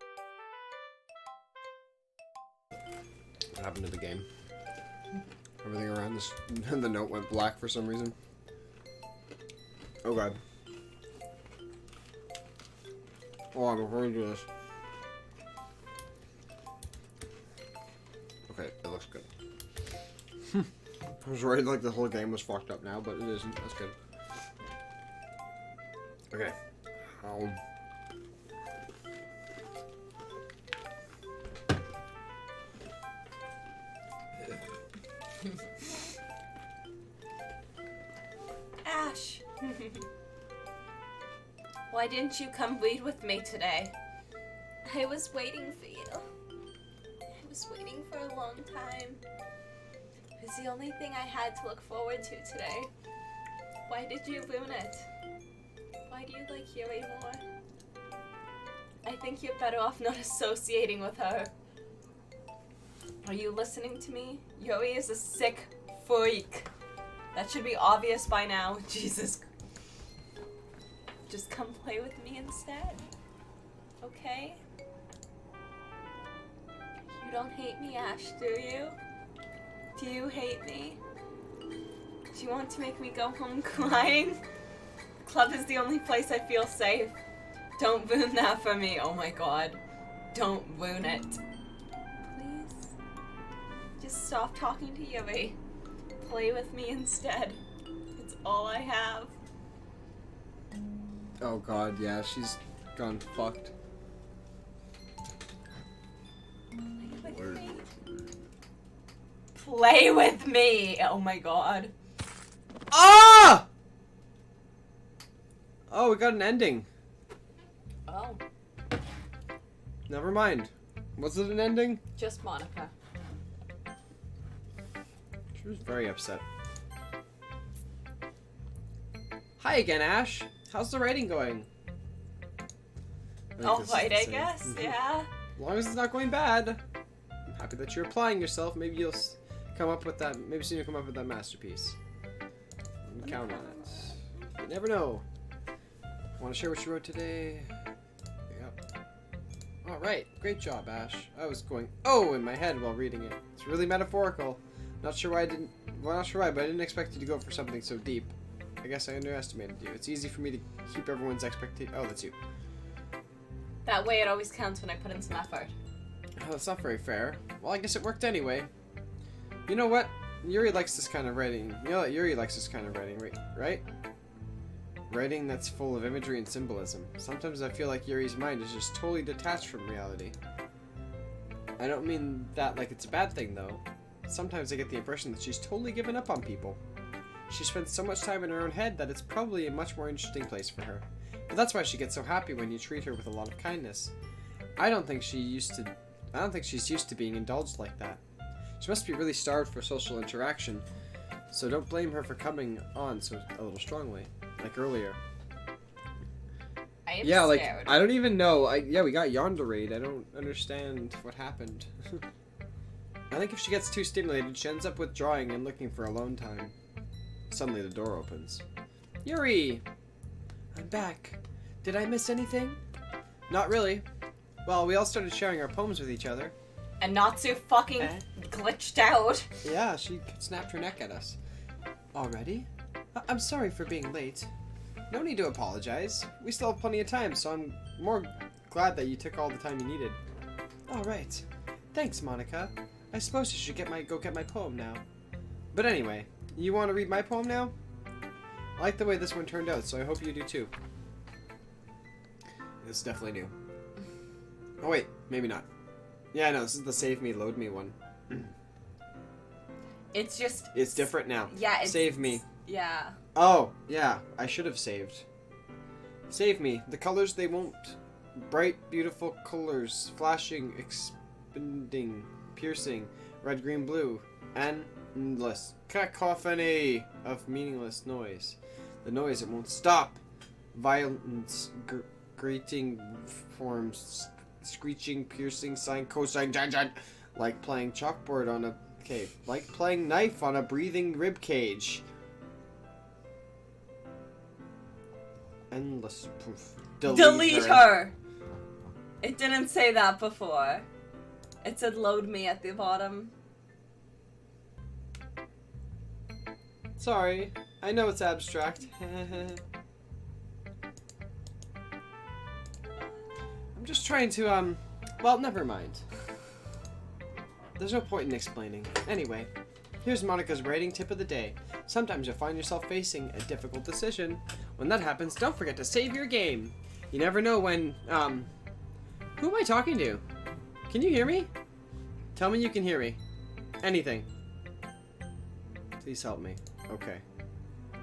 What happened to the game? Everything around this, the note went black for some reason. Oh god. Hold on, before we do this. Okay, it looks good. I was worried like the whole game was fucked up now, but it isn't. That's good. Okay. Ash! Why didn't you come read with me today? I was waiting for you. I was waiting for a long time. It was the only thing I had to look forward to today. Why did you ruin it? Why do you like Yuri more? I think you're better off not associating with her. Are you listening to me? Yuri is a sick freak. That should be obvious by now. Jesus. Just come play with me instead. Okay? You don't hate me, Ash, do you? Do you hate me? Do you want to make me go home crying? The club is the only place I feel safe. Don't ruin that for me. Oh my god. Don't ruin it. Please? Just stop talking to Yuri. Play with me instead. It's all I have. Oh god, yeah, she's gone fucked. Play with me. play with me. Oh my god. Ah! Oh, we got an ending. Oh. Never mind. Was it an ending? Just Monika. She was very upset. Hi again, Ash. How's the writing going? All right, I guess. Yeah. As long as it's not going bad. I'm happy that you're applying yourself. Maybe you'll come up with that. Maybe soon you'll come up with that masterpiece. You can count on it. You never know. Want to share what you wrote today? Yep. All right. Great job, Ash. I was going in my head while reading it. It's really metaphorical. Not sure why, but I didn't expect you to go for something so deep. I guess I underestimated you. It's easy for me to keep everyone's expectation. Oh, that's you. That way it always counts when I put in some effort. Oh, that's not very fair. Well, I guess it worked anyway. You know what? Yuri likes this kind of writing. You know that Yuri likes this kind of writing, right? Writing that's full of imagery and symbolism. Sometimes I feel like Yuri's mind is just totally detached from reality. I don't mean that like it's a bad thing, though. Sometimes I get the impression that she's totally given up on people. She spends so much time in her own head that it's probably a much more interesting place for her. But that's why she gets so happy when you treat her with a lot of kindness. I don't think she's used to being indulged like that. She must be really starved for social interaction. So don't blame her for coming on so a little strongly, like earlier. I am Yeah, like scared. I don't even know. We got Yonderade. I don't understand what happened. I think if she gets too stimulated, she ends up withdrawing and looking for alone time. Suddenly the door opens. Yuri! I'm back. Did I miss anything? Not really. Well, we all started sharing our poems with each other. And Natsu fucking glitched out. Yeah, she snapped her neck at us. Already? I'm sorry for being late. No need to apologize. We still have plenty of time, so I'm more glad that you took all the time you needed. All right. Thanks, Monika. I suppose you should go get my poem now. But anyway, you want to read my poem now? I like the way this one turned out, so I hope you do too. This is definitely new. Oh wait, maybe not. Yeah, no, this is the Save Me, Load Me one. It's just... It's different now. Yeah, it's... Save Me. Yeah. Oh, yeah, I should have saved. Save me. The colors they won't. Bright, beautiful colors. Flashing, expanding, piercing. Red, green, blue. Endless. Cacophony of meaningless noise. The noise that won't stop. Violence, grating forms. Screeching, piercing, sine, cosine, tangent. Like playing chalkboard on a cave. Like playing knife on a breathing rib cage. Endless proof. Delete her! It didn't say that before. It said load me at the bottom. Sorry, I know it's abstract. I'm just trying to, well, never mind. There's no point in explaining. Anyway, here's Monika's writing tip of the day. Sometimes you'll find yourself facing a difficult decision. When that happens, don't forget to save your game. You never know when, who am I talking to? Can you hear me? Tell me you can hear me. Anything. Please help me. Okay.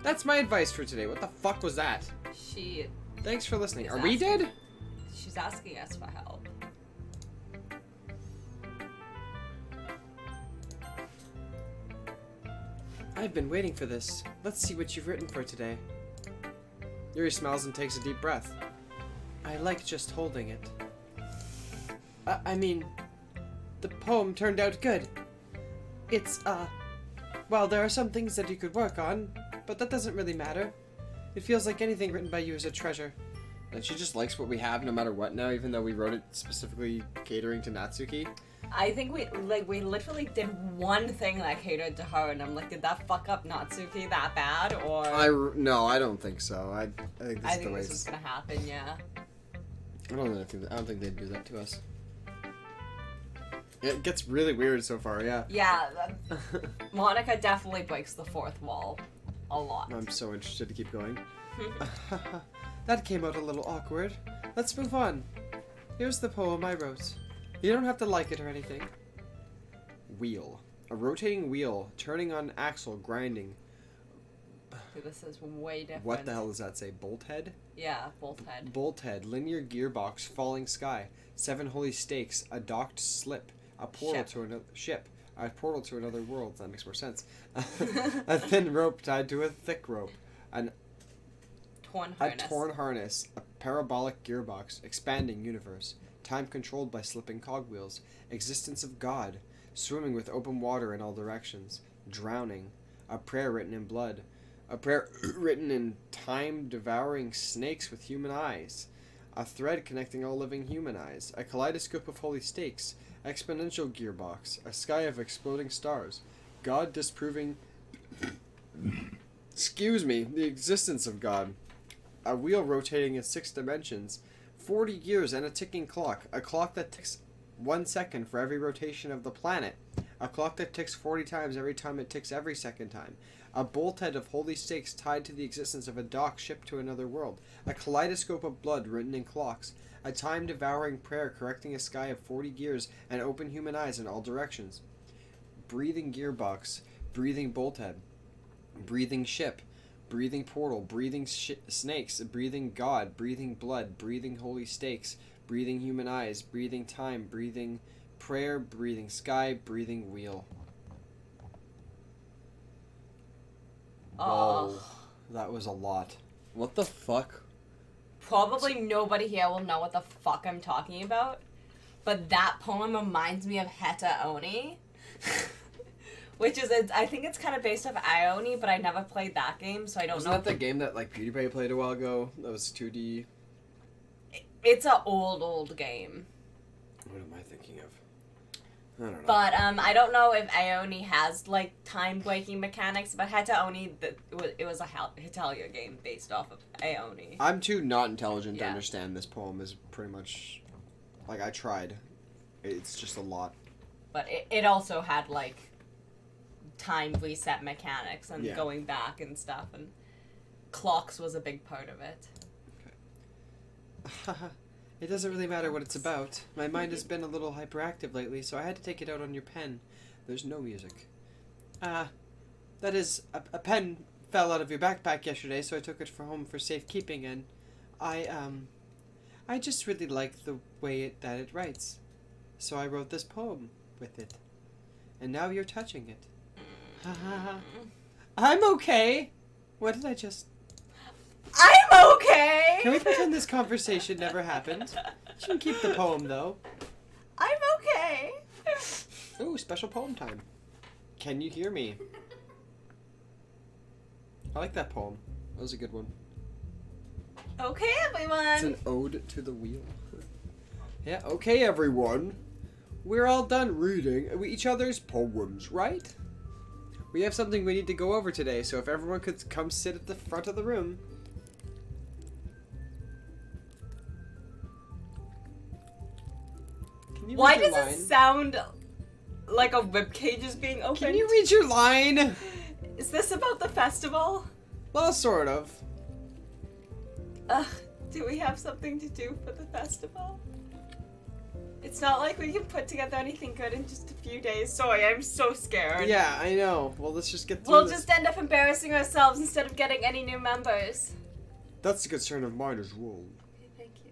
That's my advice for today. What the fuck was that? She... Thanks for listening. is Are we dead? She's asking us for help. I've been waiting for this. Let's see what you've written for today. Yuri smiles and takes a deep breath. I like just holding it. I mean, the poem turned out good. It's, well, there are some things that you could work on, but that doesn't really matter. It feels like anything written by you is a treasure. And she just likes what we have no matter what now, even though we wrote it specifically catering to Natsuki. I think we literally did one thing that catered to her, and I'm like, did that fuck up Natsuki that bad, or? No, I don't think so. I think this is the way this was gonna happen, yeah. I don't think they'd do that to us. It gets really weird so far, yeah. Yeah, Monika definitely breaks the fourth wall a lot. I'm so interested to keep going. That came out a little awkward. Let's move on. Here's the poem I wrote. You don't have to like it or anything. Wheel. A rotating wheel, turning on axle, grinding. This is way different. What the hell does that say? Bolt head? Yeah, bolt head. Bolt head, linear gearbox, falling sky, 7 holy stakes, a docked slip, a portal to another ship, a portal to another world. That makes more sense. A thin rope tied to a thick rope, a torn harness, a parabolic gearbox, expanding universe, time controlled by slipping cogwheels, existence of God, swimming with open water in all directions, drowning, a prayer written in blood, a prayer written in time-devouring snakes with human eyes, a thread connecting all living human eyes, a kaleidoscope of holy stakes, exponential gearbox, a sky of exploding stars, God disproving the existence of God, a wheel rotating in 6 dimensions, 40 years and a ticking clock, a clock that ticks 1 second for every rotation of the planet, a clock that ticks 40 times every time it ticks every second time, a bolt head of holy stakes tied to the existence of a dock shipped to another world, a kaleidoscope of blood written in clocks, a time-devouring prayer correcting a sky of 40 gears and open human eyes in all directions, breathing gearbox, breathing bolt head, breathing ship, breathing portal, breathing snakes, breathing God, breathing blood, breathing holy stakes, breathing human eyes, breathing time, breathing prayer, breathing sky, breathing wheel. Whoa, that was a lot. What the fuck? Probably nobody here will know what the fuck I'm talking about, but that poem reminds me of Heta Oni. Which is, I think it's kind of based off Ione, but I never played that game, so I don't know. Wasn't that the game that, like, PewDiePie played a while ago? That was 2D? It's an old game. What am I thinking of? I don't know. But, I don't know if Ione has, like, time-breaking mechanics, but Heta Oni, it was a Hetalia game based off of Ione. I'm too not intelligent to understand this poem is pretty much... Like, I tried. It's just a lot. But it also had, like, time reset mechanics and going back and stuff, and clocks was a big part of it. Okay. It doesn't really matter what it's about. My mind has been a little hyperactive lately, so I had to take it out on your pen. There's no music. That is, a pen fell out of your backpack yesterday, so I took it home for safekeeping, and I just really like the way that it writes. So I wrote this poem with it. And now you're touching it. I'm okay. What did I just... I'm okay! Can we pretend this conversation never happened? You can keep the poem, though. I'm okay. Ooh, special poem time. Can you hear me? I like that poem. That was a good one. Okay, everyone. It's an ode to the wheel. Yeah, okay, everyone. We're all done reading each other's poems, right? We have something we need to go over today, so if everyone could come sit at the front of the room. Why does it sound like a ribcage is being opened? Can you read your line? Is this about the festival? Well, sort of. Do we have something to do for the festival? It's not like we can put together anything good in just a few days. Sorry, I'm so scared. Yeah, I know. Well, let's just get through We'll this. just end up embarrassing ourselves instead of getting any new members. That's a concern of mine as well. Okay, thank you.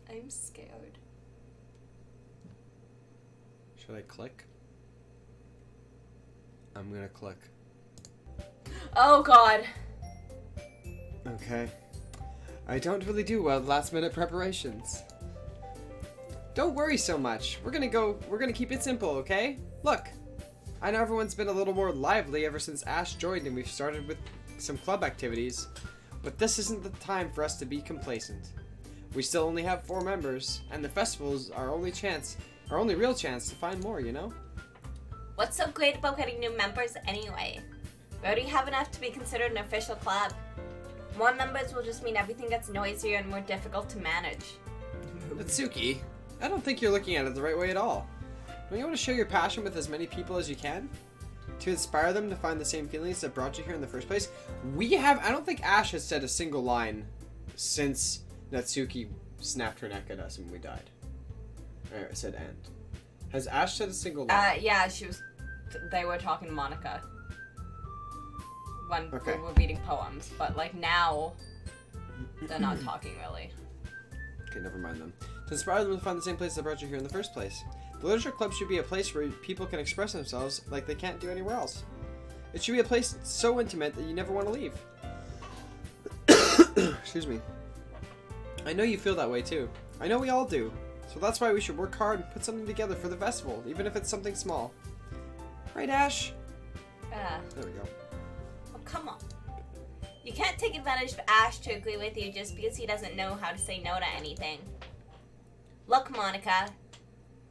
I'm scared. Should I click? I'm gonna click. Oh, God. Okay. I don't really do well with last-minute preparations. Don't worry so much. We're gonna keep it simple, okay? Look, I know everyone's been a little more lively ever since Ash joined and we've started with some club activities, but this isn't the time for us to be complacent. We still only have 4 members, and the festival's our only real chance to find more, you know? What's so great about getting new members anyway? We already have enough to be considered an official club. More members will just mean everything gets noisier and more difficult to manage. Natsuki, I don't think you're looking at it the right way at all. Don't you want to share your passion with as many people as you can? To inspire them to find the same feelings that brought you here in the first place? I don't think Ash has said a single line since Natsuki snapped her neck at us when we died. Or said end. Has Ash said a single line? Yeah, they were talking to Monika. When Okay. we were reading poems, but like now, they're not talking really. Okay, never mind them. To inspire them to find the same place that brought you here in the first place. The Literature Club should be a place where people can express themselves like they can't do anywhere else. It should be a place so intimate that you never want to leave. Excuse me. I know you feel that way too. I know we all do. So that's why we should work hard and put something together for the festival, even if it's something small. Right, Ash? There we go. Oh, come on. You can't take advantage of Ash to agree with you just because he doesn't know how to say no to anything. Look, Monika.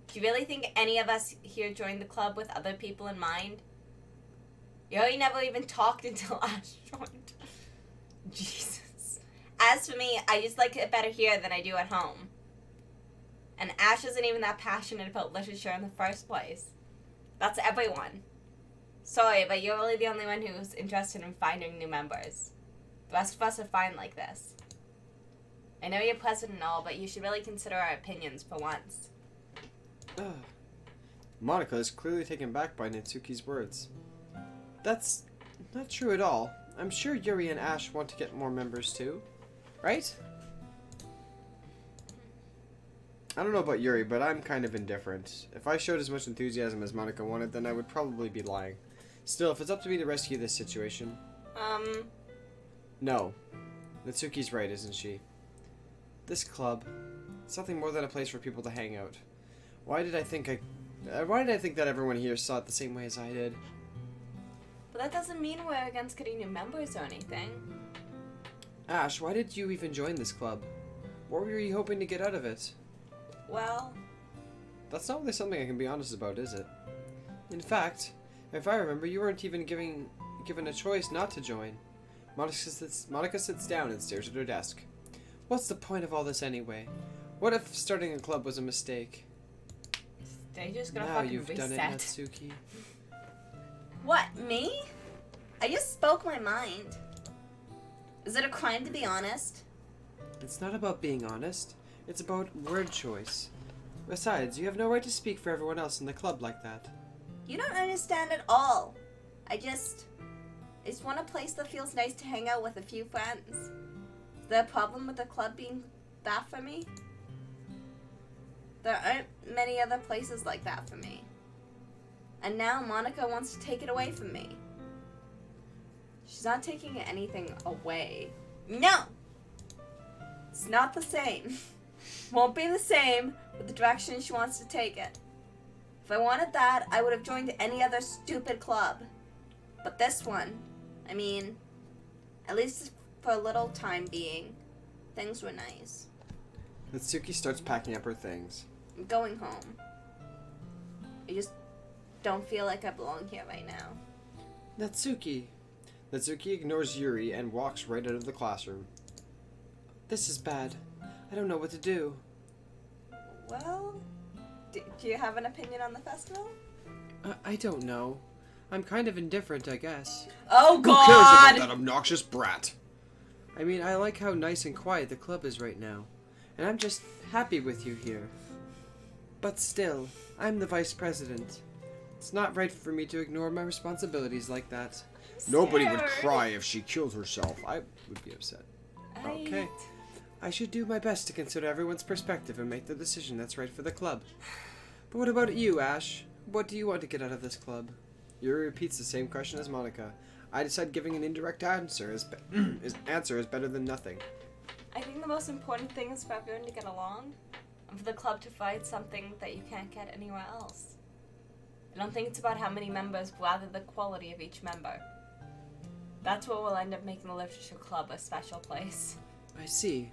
Do you really think any of us here joined the club with other people in mind? Yuri never even talked until Ash joined. Jesus. As for me, I just like it better here than I do at home. And Ash isn't even that passionate about literature in the first place. That's everyone. Sorry, but you're really the only one who's interested in finding new members. The rest of us are fine like this. I know you're pleasant and all, but you should really consider our opinions for once. Monika is clearly taken back by Natsuki's words. That's not true at all. I'm sure Yuri and Ash want to get more members too. Right? I don't know about Yuri, but I'm kind of indifferent. If I showed as much enthusiasm as Monika wanted, then I would probably be lying. Still, if it's up to me to rescue this situation... No. Natsuki's right, isn't she? This club, it's nothing more than a place for people to hang out. Why did I think that everyone here saw it the same way as I did? But that doesn't mean we're against getting new members or anything. Ash, why did you even join this club? What were you hoping to get out of it? Well... That's not really something I can be honest about, is it? In fact, if I remember, you weren't even given a choice not to join. Monika sits down and stares at her desk. What's the point of all this anyway? What if starting a club was a mistake? They're just gonna now fucking you've reset. done it, Natsuki. What, me? I just spoke my mind. Is it a crime to be honest? It's not about being honest. It's about word choice. Besides, you have no right to speak for everyone else in the club like that. You don't understand at all. I just want a place that feels nice to hang out with a few friends. Is there a problem with the club being that for me? There aren't many other places like that for me. And now Monika wants to take it away from me. She's not taking anything away. No! It's not the same. Won't be the same with the direction she wants to take it. If I wanted that, I would have joined any other stupid club. But this one, I mean, at least for a little time being, things were nice. Natsuki starts packing up her things. I'm going home. I just don't feel like I belong here right now. Natsuki! Natsuki ignores Yuri and walks right out of the classroom. This is bad. I don't know what to do. Well, do you have an opinion on the festival? I don't know. I'm kind of indifferent, I guess. Oh Who cares about God! that obnoxious brat? I mean, I like how nice and quiet the club is right now. And I'm just happy with you here. But still, I'm the vice president. It's not right for me to ignore my responsibilities like that. Nobody would cry if she killed herself. I would be upset. Okay. I should do my best to consider everyone's perspective and make the decision that's right for the club. But what about you, Ash? What do you want to get out of this club? Yuri repeats the same question as Monika. I decide giving an indirect answer is better than nothing. I think the most important thing is for everyone to get along, and for the club to find something that you can't get anywhere else. I don't think it's about how many members, but rather the quality of each member. That's what will end up making the Literature Club a special place. I see.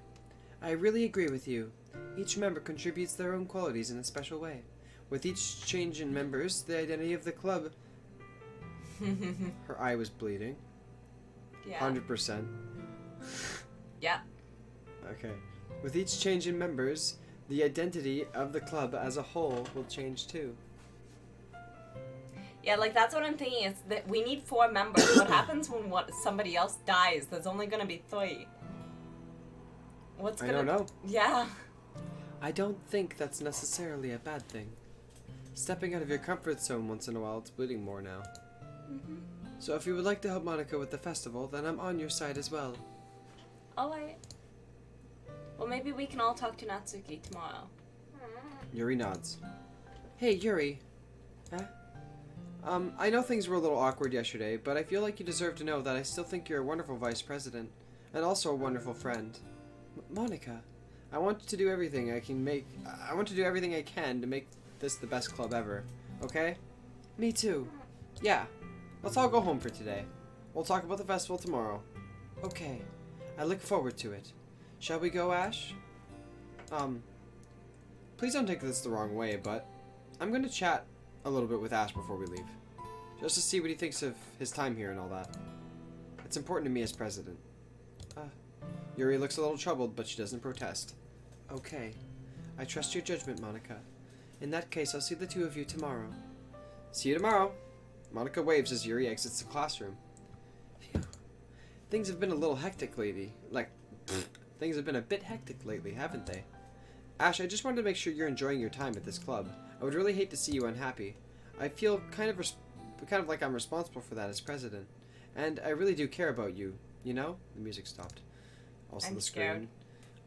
I really agree with you. Each member contributes their own qualities in a special way. With each change in members, the identity of the club... Her eye was bleeding. Yeah. 100%. Yeah. Okay. With each change in members, the identity of the club as a whole will change too. Yeah, like that's what I'm thinking is that we need 4 members. What happens when somebody else dies? There's only gonna be 3. I don't know. Yeah. I don't think that's necessarily a bad thing. Stepping out of your comfort zone once in a while, it's bleeding more now. Mm-hmm. So if you would like to help Monika with the festival, then I'm on your side as well. Alright. Well, maybe we can all talk to Natsuki tomorrow. Yuri nods. Hey, Yuri. I know things were a little awkward yesterday, but I feel like you deserve to know that I still think you're a wonderful vice president, and also a wonderful friend. Monika, I want to do everything I can to make this the best club ever. Okay? Me too. Yeah. Let's all go home for today. We'll talk about the festival tomorrow. Okay. I look forward to it. Shall we go, Ash? Please don't take this the wrong way, but I'm gonna chat a little bit with Ash before we leave. Just to see what he thinks of his time here and all that. It's important to me as president. Yuri looks a little troubled, but she doesn't protest. Okay. I trust your judgment, Monika. In that case, I'll see the two of you tomorrow. See you tomorrow. Monika waves as Yuri exits the classroom. Phew. Things have been a little hectic lately. Things have been a bit hectic lately, haven't they? Ash, I just wanted to make sure you're enjoying your time at this club. I would really hate to see you unhappy. I feel kind of like I'm responsible for that as president. And I really do care about you, you know? The music stopped. Also I'm the screen. scared.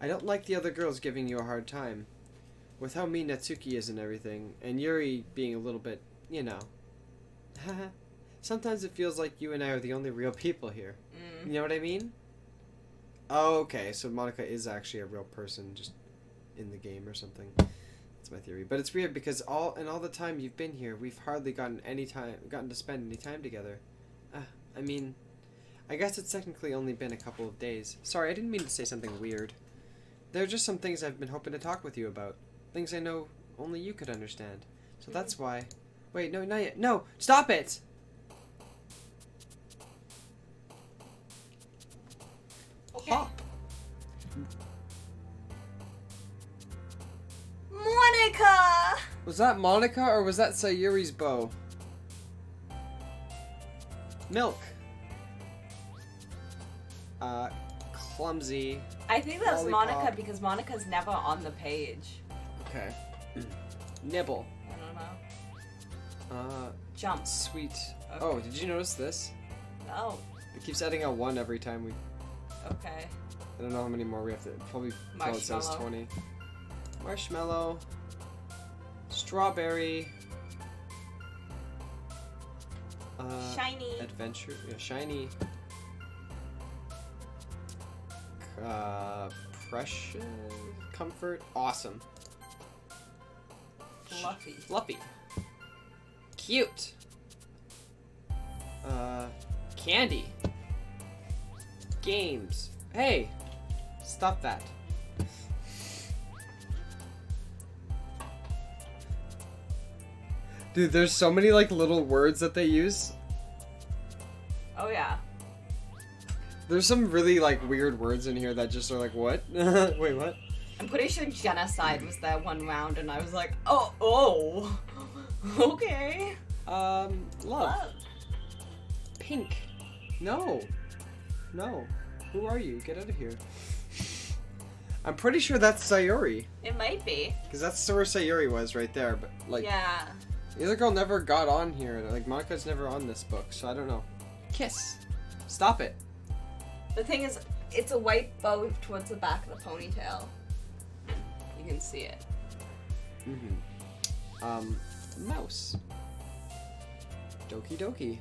I don't like the other girls giving you a hard time. With how mean Natsuki is and everything, and Yuri being a little bit, you know. Sometimes it feels like you and I are the only real people here. You know what I mean? Oh, okay, so Monika is actually a real person, just in the game or something. That's my theory. But it's weird because all the time you've been here, we've hardly gotten to spend any time together. I mean, I guess it's technically only been a couple of days. Sorry, I didn't mean to say something weird. There are just some things I've been hoping to talk with you about. Things I know only you could understand. So that's why. Wait, no, not yet. No, stop it! Okay. Hop. Monika! Was that Monika or was that Sayuri's bow? Milk. Clumsy. I think that's Lollipop. Monika because Monika's never on the page. Okay. Nibble. I don't know. Jump. Sweet. Okay. Oh, did you notice this? No. It keeps adding a 1 every time we... Okay. I don't know how many more we have to... Probably till it says Marshmallow. 20. Marshmallow. Strawberry. Shiny. Adventure. Yeah, shiny. Precious. Comfort. Awesome. Fluffy. Fluffy. Cute. Candy. Games. Hey! Stop that. Dude, there's so many, like, little words that they use. Oh yeah. There's some really, like, weird words in here that just are like, what? Wait, what? I'm pretty sure genocide was there one round and I was like, oh, okay. Love. Pink. No. No. Who are you? Get out of here. I'm pretty sure that's Sayuri. It might be. Because that's where Sayuri was right there, but, like... Yeah. The other girl never got on here. Like, Monika's never on this book, so I don't know. Kiss. Stop it. The thing is, it's a white bow towards the back of the ponytail. You can see it. Mouse. Doki Doki.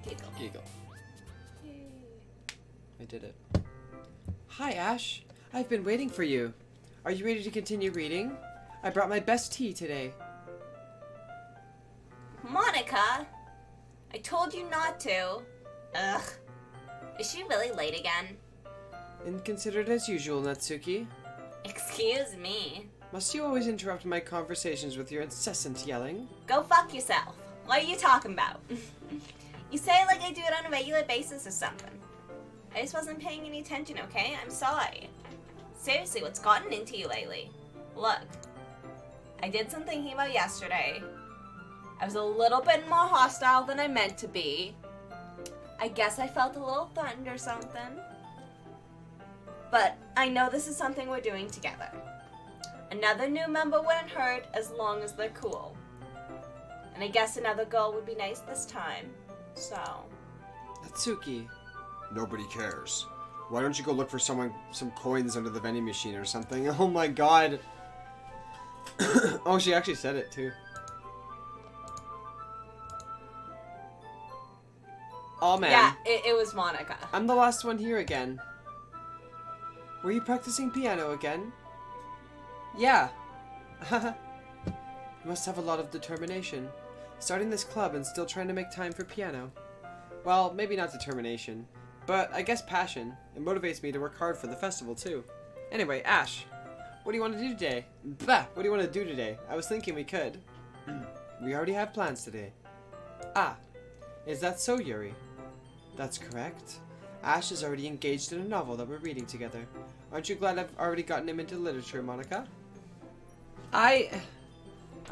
Giggle. Giggle. I did it. Hi, Ash. I've been waiting for you. Are you ready to continue reading? I brought my best tea today. Monika! I told you not to. Ugh. Is she really late again? Inconsiderate as usual, Natsuki. Excuse me. Must you always interrupt my conversations with your incessant yelling? Go fuck yourself. What are you talking about? You say it like I do it on a regular basis or something. I just wasn't paying any attention, okay? I'm sorry. Seriously, what's gotten into you lately? Look, I did some thinking about yesterday. I was a little bit more hostile than I meant to be. I guess I felt a little threatened or something. But I know this is something we're doing together. Another new member wouldn't hurt as long as they're cool. And I guess another girl would be nice this time. So. Natsuki. Nobody cares. Why don't you go look for some coins under the vending machine or something? Oh my god. Oh, she actually said it too. Oh man. Yeah, it was Monika. I'm the last one here again. Were you practicing piano again? Yeah. You must have a lot of determination. Starting this club and still trying to make time for piano. Well, maybe not determination, but I guess passion. It motivates me to work hard for the festival too. Anyway, Ash, what do you want to do today? Bah, what do you want to do today? I was thinking we could. We already have plans today. Ah, is that so, Yuri? That's correct. Ash is already engaged in a novel that we're reading together. Aren't you glad I've already gotten him into literature, Monika? I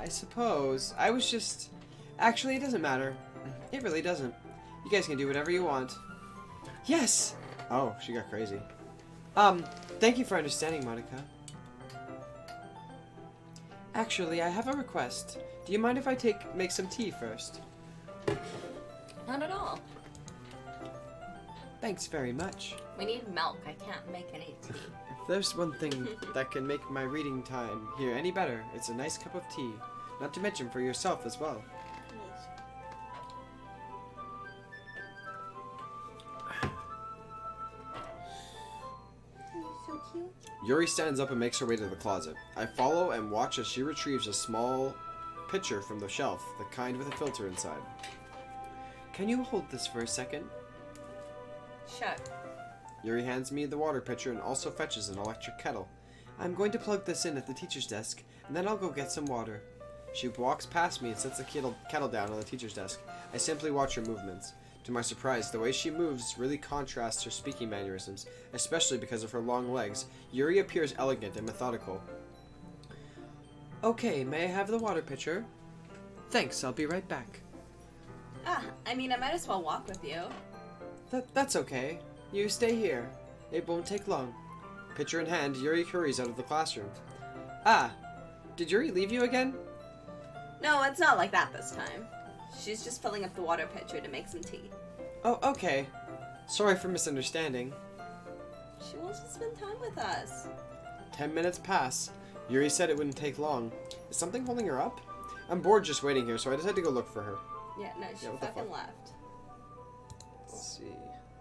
suppose. I was just... Actually, it doesn't matter. It really doesn't. You guys can do whatever you want. Yes! Oh, she got crazy. Thank you for understanding, Monika. Actually, I have a request. Do you mind if I make some tea first? Not at all. Thanks very much. We need milk. I can't make any tea. If there's one thing that can make my reading time here any better, it's a nice cup of tea. Not to mention for yourself as well. So cute. Yuri stands up and makes her way to the closet. I follow and watch as she retrieves a small pitcher from the shelf, the kind with a filter inside. Can you hold this for a second? Sure. Yuri hands me the water pitcher and also fetches an electric kettle. I'm going to plug this in at the teacher's desk, and then I'll go get some water. She walks past me and sets the kettle down on the teacher's desk. I simply watch her movements. To my surprise, the way she moves really contrasts her speaking mannerisms, especially because of her long legs. Yuri appears elegant and methodical. Okay, may I have the water pitcher? Thanks, I'll be right back. I mean, I might as well walk with you. That's okay. You stay here. It won't take long. Pitcher in hand, Yuri hurries out of the classroom. Ah, did Yuri leave you again? No, it's not like that this time. She's just filling up the water pitcher to make some tea. Oh, okay. Sorry for misunderstanding. She wants to spend time with us. 10 minutes pass. Yuri said it wouldn't take long. Is something holding her up? I'm bored just waiting here, so I decided to go look for her. Yeah, no, she what the fucking fuck? left. Let's see.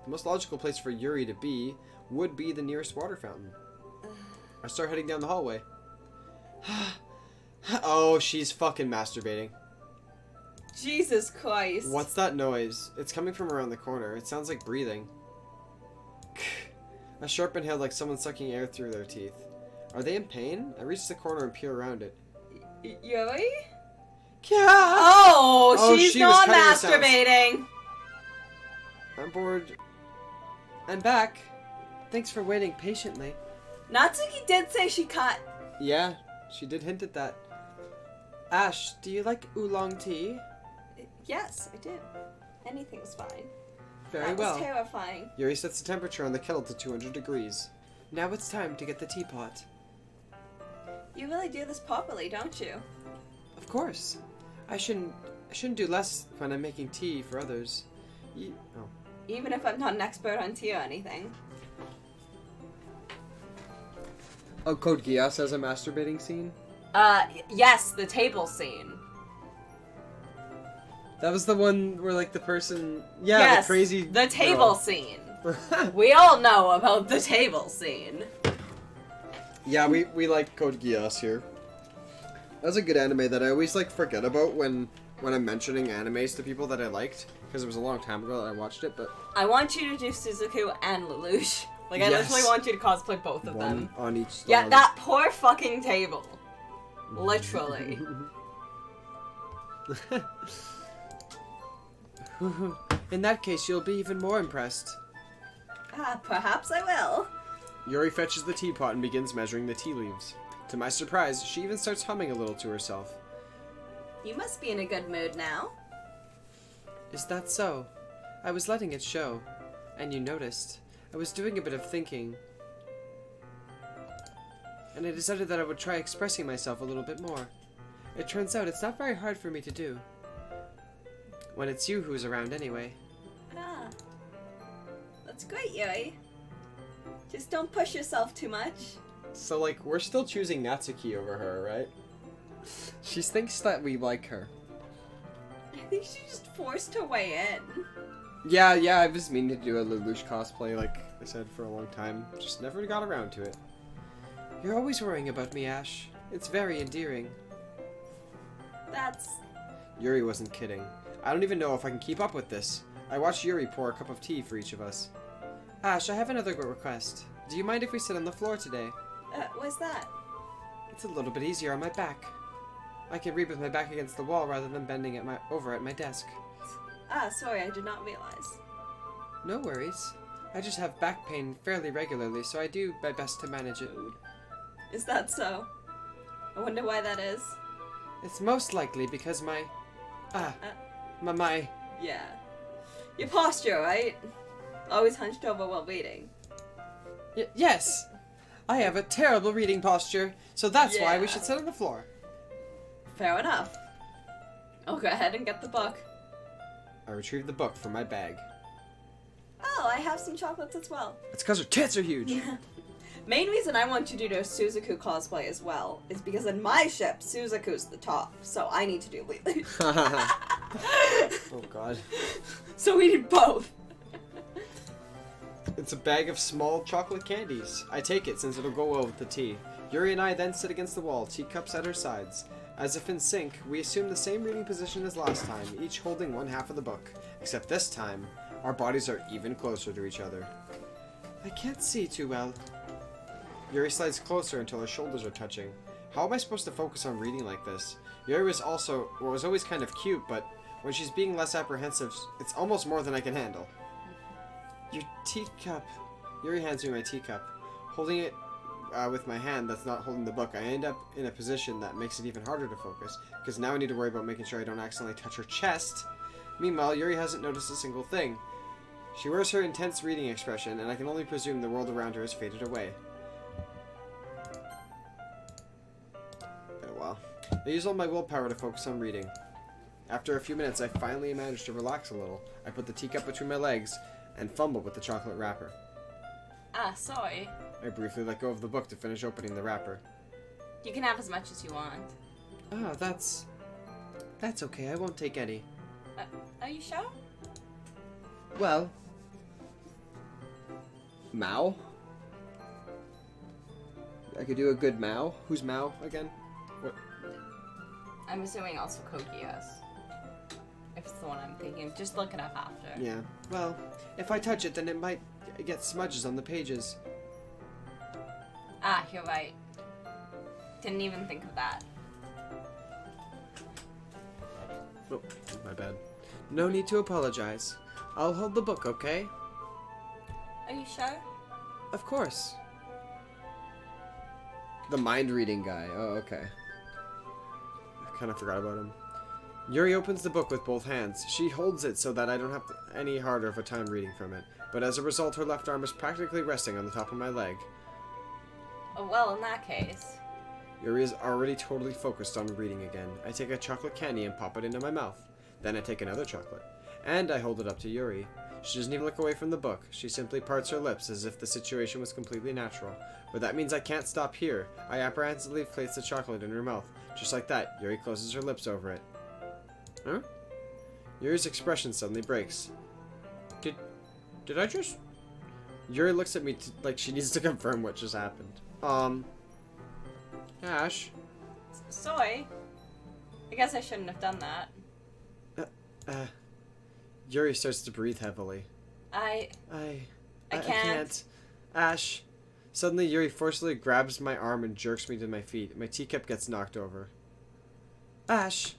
The most logical place for Yuri to be would be the nearest water fountain. I start heading down the hallway. Oh, she's fucking masturbating. Jesus Christ. What's that noise? It's coming from around the corner. It sounds like breathing. A sharp inhale like someone sucking air through their teeth. Are they in pain? I reach the corner and peer around it. Yuri? Yeah. Oh, she's she was not cutting us out. masturbating. I'm bored. I'm back. Thanks for waiting patiently. Natsuki did say she cut. Yeah, she did hint at that. Ash, do you like oolong tea? Yes, I did. Anything's fine. Very that well. was terrifying. Yuri sets the temperature on the kettle to 200 degrees. Now it's time to get the teapot. You really do this properly, don't you? Of course. I shouldn't do less when I'm making tea for others. Oh. Even if I'm not an expert on tea or anything. Oh, Code Geass has a masturbating scene? Yes, the table scene. That was the one where, like, the person... Yeah, yes, the crazy... the table girl. scene. We all know about the table scene. Yeah, we like Code Geass here. That's a good anime that I always, like, forget about when I'm mentioning animes to people that I liked. Because it was a long time ago that I watched it, but... I want you to do Suzuku and Lelouch. Like, I Yes. literally want you to cosplay both of One them. on each Yeah, side. that poor fucking table. Literally. In that case, you'll be even more impressed. Perhaps I will. Yuri fetches the teapot and begins measuring the tea leaves. To my surprise, she even starts humming a little to herself. You must be in a good mood now. Is that so? I was letting it show. And you noticed. I was doing a bit of thinking. and I decided that I would try expressing myself a little bit more. It turns out it's not very hard for me to do. When it's you who's around anyway. Ah. That's great, Yuri. Just don't push yourself too much. So, like, we're still choosing Natsuki over her, right? She thinks that we like her. I think she just forced her way in. Yeah, I was meaning to do a Lelouch cosplay, like I said, for a long time. Just never got around to it. You're always worrying about me, Ash. It's very endearing. That's... Yuri wasn't kidding. I don't even know if I can keep up with this. I watched Yuri pour a cup of tea for each of us. Ash, I have another request. Do you mind if we sit on the floor today? What's that? It's a little bit easier on my back. I can read with my back against the wall rather than bending over at my desk. Ah, sorry, I did not realize. No worries. I just have back pain fairly regularly, so I do my best to manage it. Is that so? I wonder why that is. It's most likely because my Yeah. Your posture, right? Always hunched over while reading. Yes! I have a terrible reading posture, so that's why we Yeah. should sit on the floor. Fair enough. I'll go ahead and get the book. I retrieved the book from my bag. Oh, I have some chocolates as well. It's because her tits are huge. Main reason I want you to do a Suzaku cosplay as well is because in my ship, Suzaku's the top, so I need to do Lelouch. Oh god. So we need both. It's a bag of small chocolate candies. I take it since it'll go well with the tea. Yuri and I then sit against the wall, teacups at her sides. As if in sync, we assume the same reading position as last time, each holding one half of the book. Except this time, our bodies are even closer to each other. I can't see too well. Yuri slides closer until her shoulders are touching. How am I supposed to focus on reading like this? Yuri was always kind of cute, but when she's being less apprehensive, it's almost more than I can handle. Your teacup. Yuri hands me my teacup. Holding it with my hand that's not holding the book, I end up in a position that makes it even harder to focus, because now I need to worry about making sure I don't accidentally touch her chest. Meanwhile, Yuri hasn't noticed a single thing. She wears her intense reading expression, and I can only presume the world around her has faded away. Been a while. I use all my willpower to focus on reading. After a few minutes, I finally manage to relax a little. I put the teacup between my legs and fumble with the chocolate wrapper. Ah, sorry. I briefly let go of the book to finish opening the wrapper. You can have as much as you want. Ah, that's okay. I won't take any. Are you sure? Well, Mao? I could do a good Mao. Who's Mao again? What? I'm assuming also Koki, yes. If it's the one I'm thinking. Just look it up after. Yeah. Well, if I touch it, then it might get smudges on the pages. Ah, you're right. Didn't even think of that. Oh, my bad. No need to apologize. I'll hold the book, okay? Are you sure? Of course. The mind-reading guy. Oh, okay. I kind of forgot about him. Yuri opens the book with both hands. She holds it so that I don't have any harder of a time reading from it. But as a result, her left arm is practically resting on the top of my leg. Oh, well, in that case. Yuri is already totally focused on reading again. I take a chocolate candy and pop it into my mouth. Then I take another chocolate. And I hold it up to Yuri. She doesn't even look away from the book. She simply parts her lips as if the situation was completely natural. But that means I can't stop here. I apprehensively place the chocolate in her mouth. Just like that, Yuri closes her lips over it. Huh? Yuri's expression suddenly breaks. Did I just... Yuri looks at me like she needs to confirm what just happened. Ash? Sorry. I guess I shouldn't have done that. Yuri starts to breathe heavily. I I can't. can't. Ash. Suddenly, Yuri forcefully grabs my arm and jerks me to my feet. My teacup gets knocked over. Ash.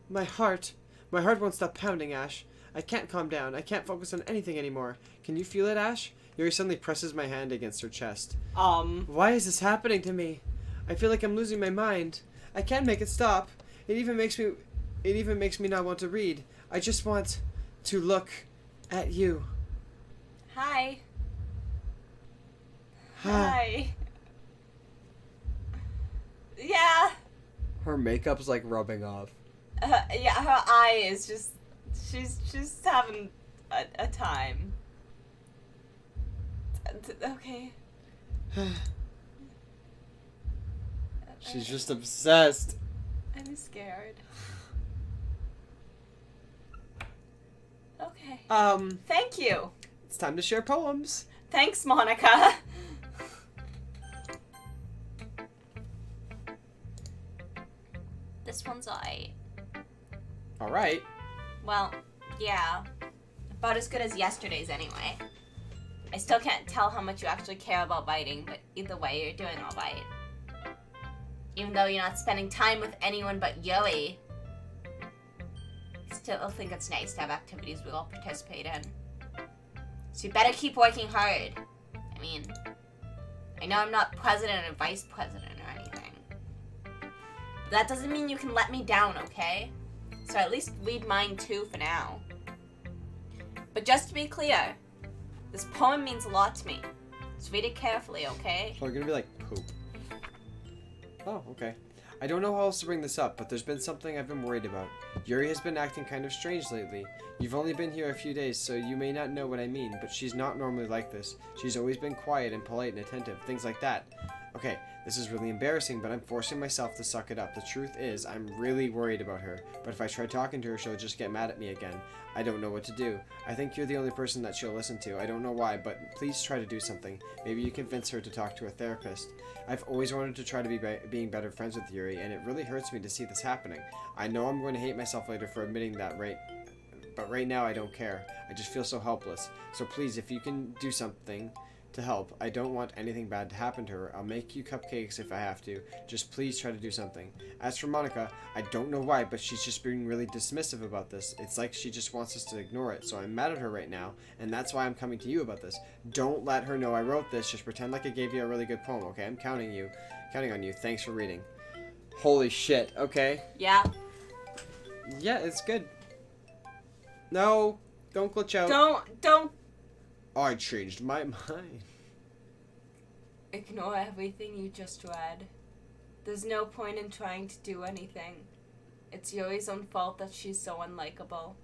My heart. My heart won't stop pounding, Ash. I can't calm down. I can't focus on anything anymore. Can you feel it, Ash? Yuri suddenly presses my hand against her chest. Why is this happening to me? I feel like I'm losing my mind. I can't make it stop. It even makes me not want to read. I just want to look at you. Hi. Huh. Hi. Yeah. Her makeup's like rubbing off. Yeah, her eye is just... She's having a time. Okay. She's just obsessed. I'm scared. Okay. Thank you. It's time to share poems. Thanks, Monika. This one's alright. All right. Well, yeah. About as good as yesterday's anyway. I still can't tell how much you actually care about biting, but either way, you're doing alright. Even though you're not spending time with anyone but Yui, I still think it's nice to have activities we all participate in. So you better keep working hard. I mean, I know I'm not president or vice president or anything. But that doesn't mean you can let me down, okay? So at least read mine too for now. But just to be clear, this poem means a lot to me. So read it carefully, okay? So I'm gonna be like poop. Oh, okay. I don't know how else to bring this up, but there's been something I've been worried about. Yuri has been acting kind of strange lately. You've only been here a few days, so you may not know what I mean, but she's not normally like this. She's always been quiet and polite and attentive, things like that. Okay, this is really embarrassing, but I'm forcing myself to suck it up. The truth is, I'm really worried about her, but if I try talking to her, she'll just get mad at me again. I don't know what to do. I think you're the only person that she'll listen to. I don't know why, but please try to do something. Maybe you convince her to talk to a therapist. I've always wanted to try to be being better friends with Yuri, and it really hurts me to see this happening. I know I'm going to hate myself later for admitting that, but right now I don't care. I just feel so helpless. So please, if you can do something to help. I don't want anything bad to happen to her. I'll make you cupcakes if I have to. Just please try to do something. As for Monika, I don't know why, but she's just being really dismissive about this. It's like she just wants us to ignore it, so I'm mad at her right now, and that's why I'm coming to you about this. Don't let her know I wrote this. Just pretend like I gave you a really good poem, okay? I'm counting on you. Thanks for reading. Holy shit, okay. Yeah. Yeah, it's good. No, don't glitch out. Don't I changed my mind. ignore everything you just read. There's no point in trying to do anything. It's Yuri's own fault that she's so unlikable.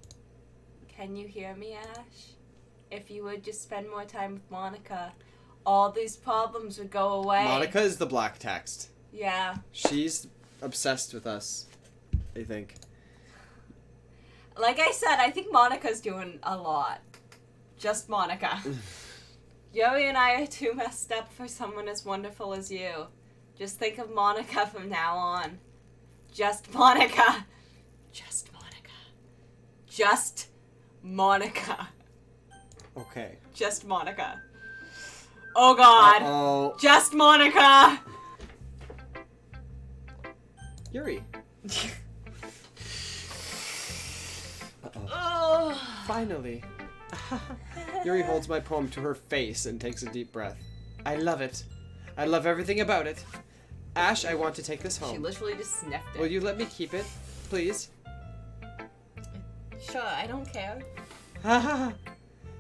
Can you hear me, Ash? If you would just spend more time with Monika, all these problems would go away. Monika is the black text. Yeah. She's obsessed with us, I think. Like I said, I think Monika's doing a lot. Just Monika. Yuri and I are too messed up for someone as wonderful as you. Just think of Monika from now on. Just Monika. Just Monika. Just Monika. Okay. Just Monika. Oh god. Uh-oh. Just Monika. Yuri. Uh-oh. Oh. Finally. Yuri holds my poem to her face and takes a deep breath. I love it. I love everything about it. Ash, I want to take this She home. literally just sniffed it. Will you let me keep it, please? Sure, I don't care. Ha ha ha.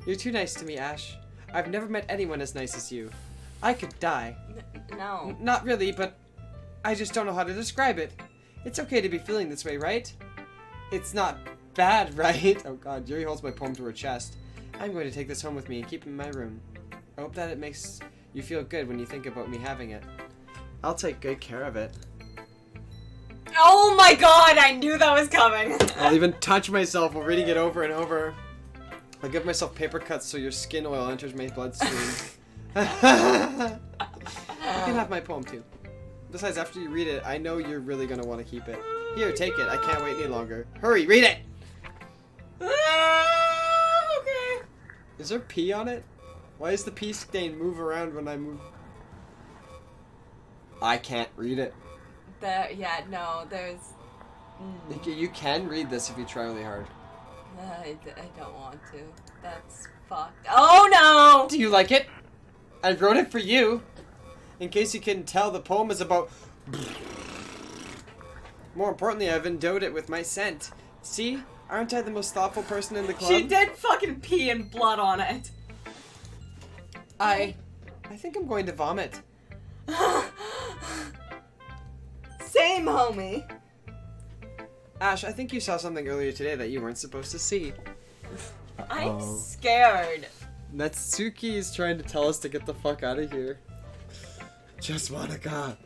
You're too nice to me, Ash. I've never met anyone as nice as you. I could die. No. Not really, but I just don't know how to describe it. It's okay to be feeling this way, right? It's not bad, right? Oh god, Yuri holds my poem to her chest. I'm going to take this home with me and keep it in my room. I hope that it makes you feel good when you think about me having it. I'll take good care of it. Oh my god, I knew that was coming. I'll even touch myself while reading it over and over. I'll give myself paper cuts so your skin oil enters my bloodstream. You can have my poem too. Besides, after you read it, I know you're really going to want to keep it. Here, take it. I can't wait any longer. Hurry, read it! Okay. Is there pee on it? Why does the pee stain move around when I move? I can't read it. Yeah, no, there's... You can read this if you try really hard. I don't want to. That's fucked. Oh no! Do you like it? I wrote it for you. In case you couldn't tell, the poem is about... More importantly, I've endowed it with my scent. See? Aren't I the most thoughtful person in the club? She did fucking pee and blood on it. I think I'm going to vomit. Same, homie. Ash, I think you saw something earlier today that you weren't supposed to see. I'm scared. Natsuki is trying to tell us to get the fuck out of here. Just Monika.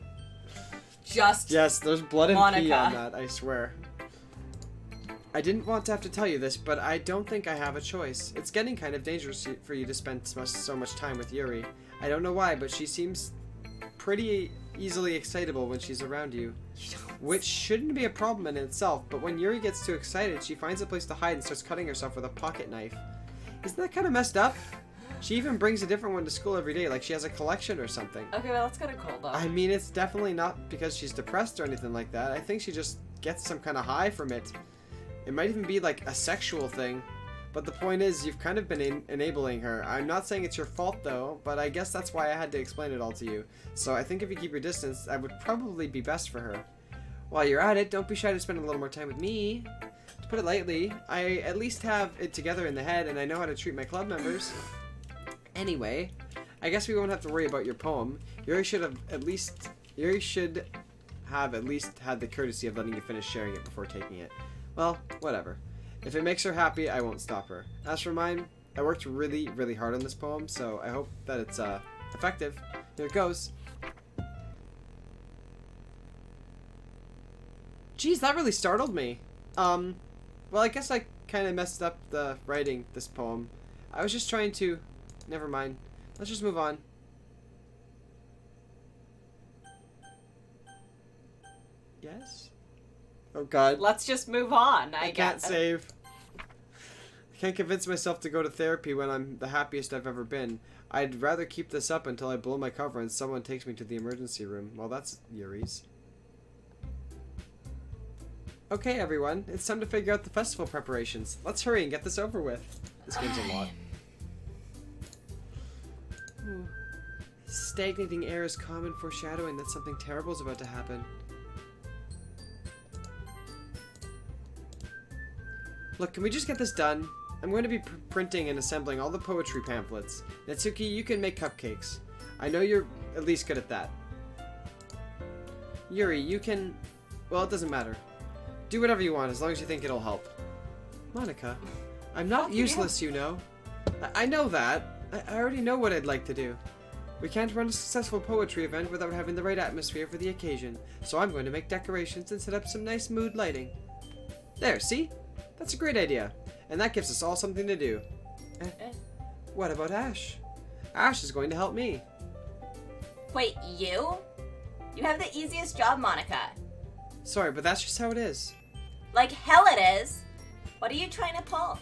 Just Yes, there's blood and pee Monika. on that, I swear. I didn't want to have to tell you this, but I don't think I have a choice. It's getting kind of dangerous for you to spend so much time with Yuri. I don't know why, but she seems pretty easily excitable when she's around you. Which shouldn't be a problem in itself, but when Yuri gets too excited, she finds a place to hide and starts cutting herself with a pocket knife. Isn't that kind of messed up? She even brings a different one to school every day, like she has a collection or something. Okay, well, that's kind of cool, though. I mean, it's definitely not because she's depressed or anything like that. I think she just gets some kind of high from it. It might even be like a sexual thing. But the point is, you've kind of been enabling her. I'm not saying it's your fault though, but I guess that's why I had to explain it all to you. So I think if you keep your distance, that would probably be best for her. While you're at it, don't be shy to spend a little more time with me. To put it lightly, I at least have it together in the head and I know how to treat my club members. Anyway, I guess we won't have to worry about your poem. Yuri should have at least had the courtesy of letting you finish sharing it before taking it. Well, whatever. If it makes her happy, I won't stop her. As for mine, I worked really, really hard on this poem, so I hope that it's effective. Here it goes. Jeez, that really startled me. Well, I guess I kind of messed up the writing this poem. I was just trying to... Never mind. Let's just move on. Yes? Oh god. Let's just move on. I can't guess. save. I can't convince myself to go to therapy when I'm the happiest I've ever been. I'd rather keep this up until I blow my cover and someone takes me to the emergency room. Well, that's Yuri's. Okay, everyone. It's time to figure out the festival preparations. Let's hurry and get this over with. This game's a lot. Ooh. Stagnating air is common foreshadowing that something terrible is about to happen. Look, can we just get this done? I'm going to be printing and assembling all the poetry pamphlets. Natsuki, you can make cupcakes. I know you're at least good at that. Yuri, you can... Well, it doesn't matter. Do whatever you want, as long as you think it'll help. Monika, I'm not useless, you know. I know that. I already know what I'd like to do. We can't run a successful poetry event without having the right atmosphere for the occasion, so I'm going to make decorations and set up some nice mood lighting. There, see? That's a great idea, and that gives us all something to do. What about Ash? Ash is going to help me. Wait, you? You have the easiest job, Monika. Sorry, but that's just how it is. Like hell it is. What are you trying to pull?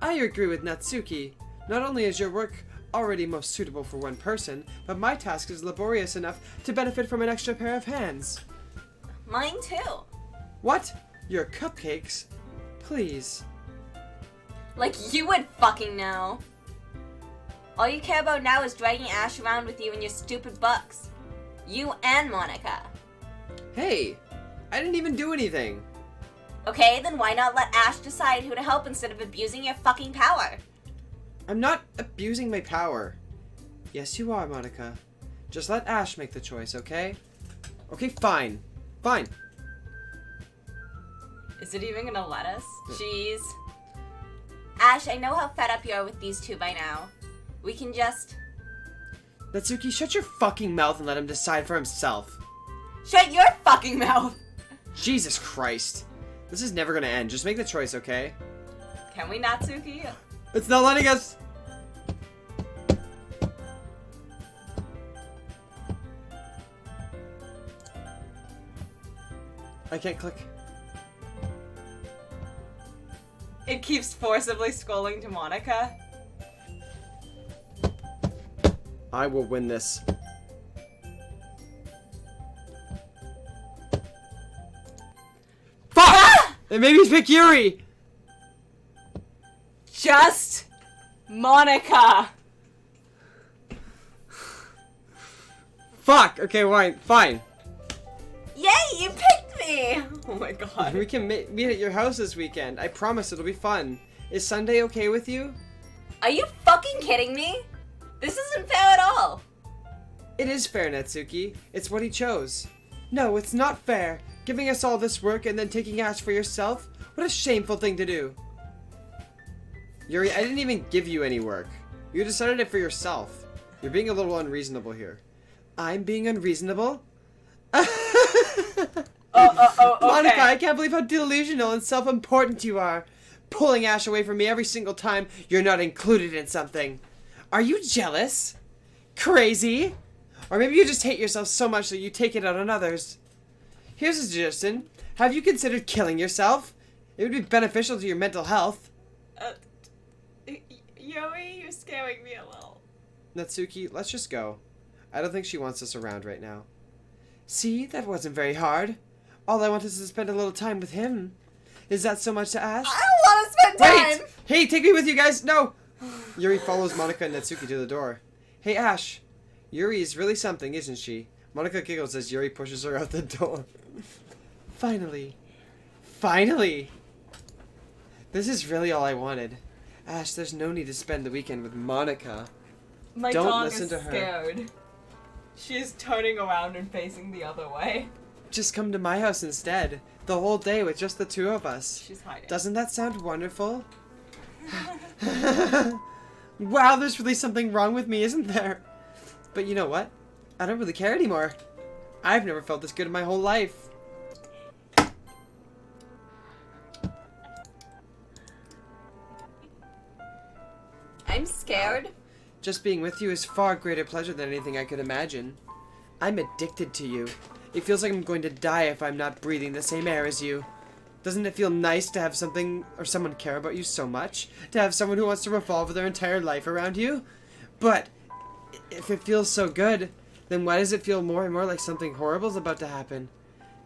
I agree with Natsuki. Not only is your work already most suitable for one person, but my task is laborious enough to benefit from an extra pair of hands. Mine too. What? Your cupcakes? Please. Like you would fucking know. All you care about now is dragging Ash around with you in your stupid books. You and Monika. Hey! I didn't even do anything! Okay, then why not let Ash decide who to help instead of abusing your fucking power? I'm not abusing my power. Yes, you are, Monika. Just let Ash make the choice, okay? Okay, fine. Fine. Is it even gonna let us? Jeez. Ash, I know how fed up you are with these two by now. We can just... Natsuki, shut your fucking mouth and let him decide for himself. Shut your fucking mouth! Jesus Christ. This is never gonna end. Just make the choice, okay? Can we, Natsuki? It's not letting us! I can't click. It keeps forcibly scrolling to Monika. I will win this. Fuck! It made me pick Yuri! Just Monika. Fuck! Okay, fine. Yay, you picked me! Oh my god. We can meet at your house this weekend. I promise it'll be fun. Is Sunday okay with you? Are you fucking kidding me? This isn't fair at all. It is fair, Natsuki. It's what he chose. No, it's not fair. Giving us all this work and then taking Ash for yourself? What a shameful thing to do. Yuri, I didn't even give you any work. You decided it for yourself. You're being a little unreasonable here. I'm being unreasonable? Okay. Monika, I can't believe how delusional and self-important you are. Pulling Ash away from me every single time you're not included in something. Are you jealous? Crazy? Or maybe you just hate yourself so much that you take it out on others. Here's a suggestion. Have you considered killing yourself? It would be beneficial to your mental health. Yuri, you're scaring me a little. Natsuki, let's just go. I don't think she wants us around right now. See, that wasn't very hard. All I want is to spend a little time with him. Is that so much to ask? I don't want to spend time! Wait! Hey, take me with you guys! No! Yuri follows Monika and Natsuki to the door. Hey, Ash. Yuri is really something, isn't she? Monika giggles as Yuri pushes her out the door. Finally. Finally! This is really all I wanted. Ash, there's no need to spend the weekend with Monika. My Don't dog listen is to her. scared. She's turning around and facing the other way. Just come to my house instead. The whole day with just the two of us. She's hiding. Doesn't that sound wonderful? Wow, there's really something wrong with me, isn't there? But you know what? I don't really care anymore. I've never felt this good in my whole life. I'm scared. Just being with you is far greater pleasure than anything I could imagine. I'm addicted to you. It feels like I'm going to die if I'm not breathing the same air as you. Doesn't it feel nice to have something or someone care about you so much? To have someone who wants to revolve their entire life around you? But if it feels so good, then why does it feel more and more like something horrible is about to happen?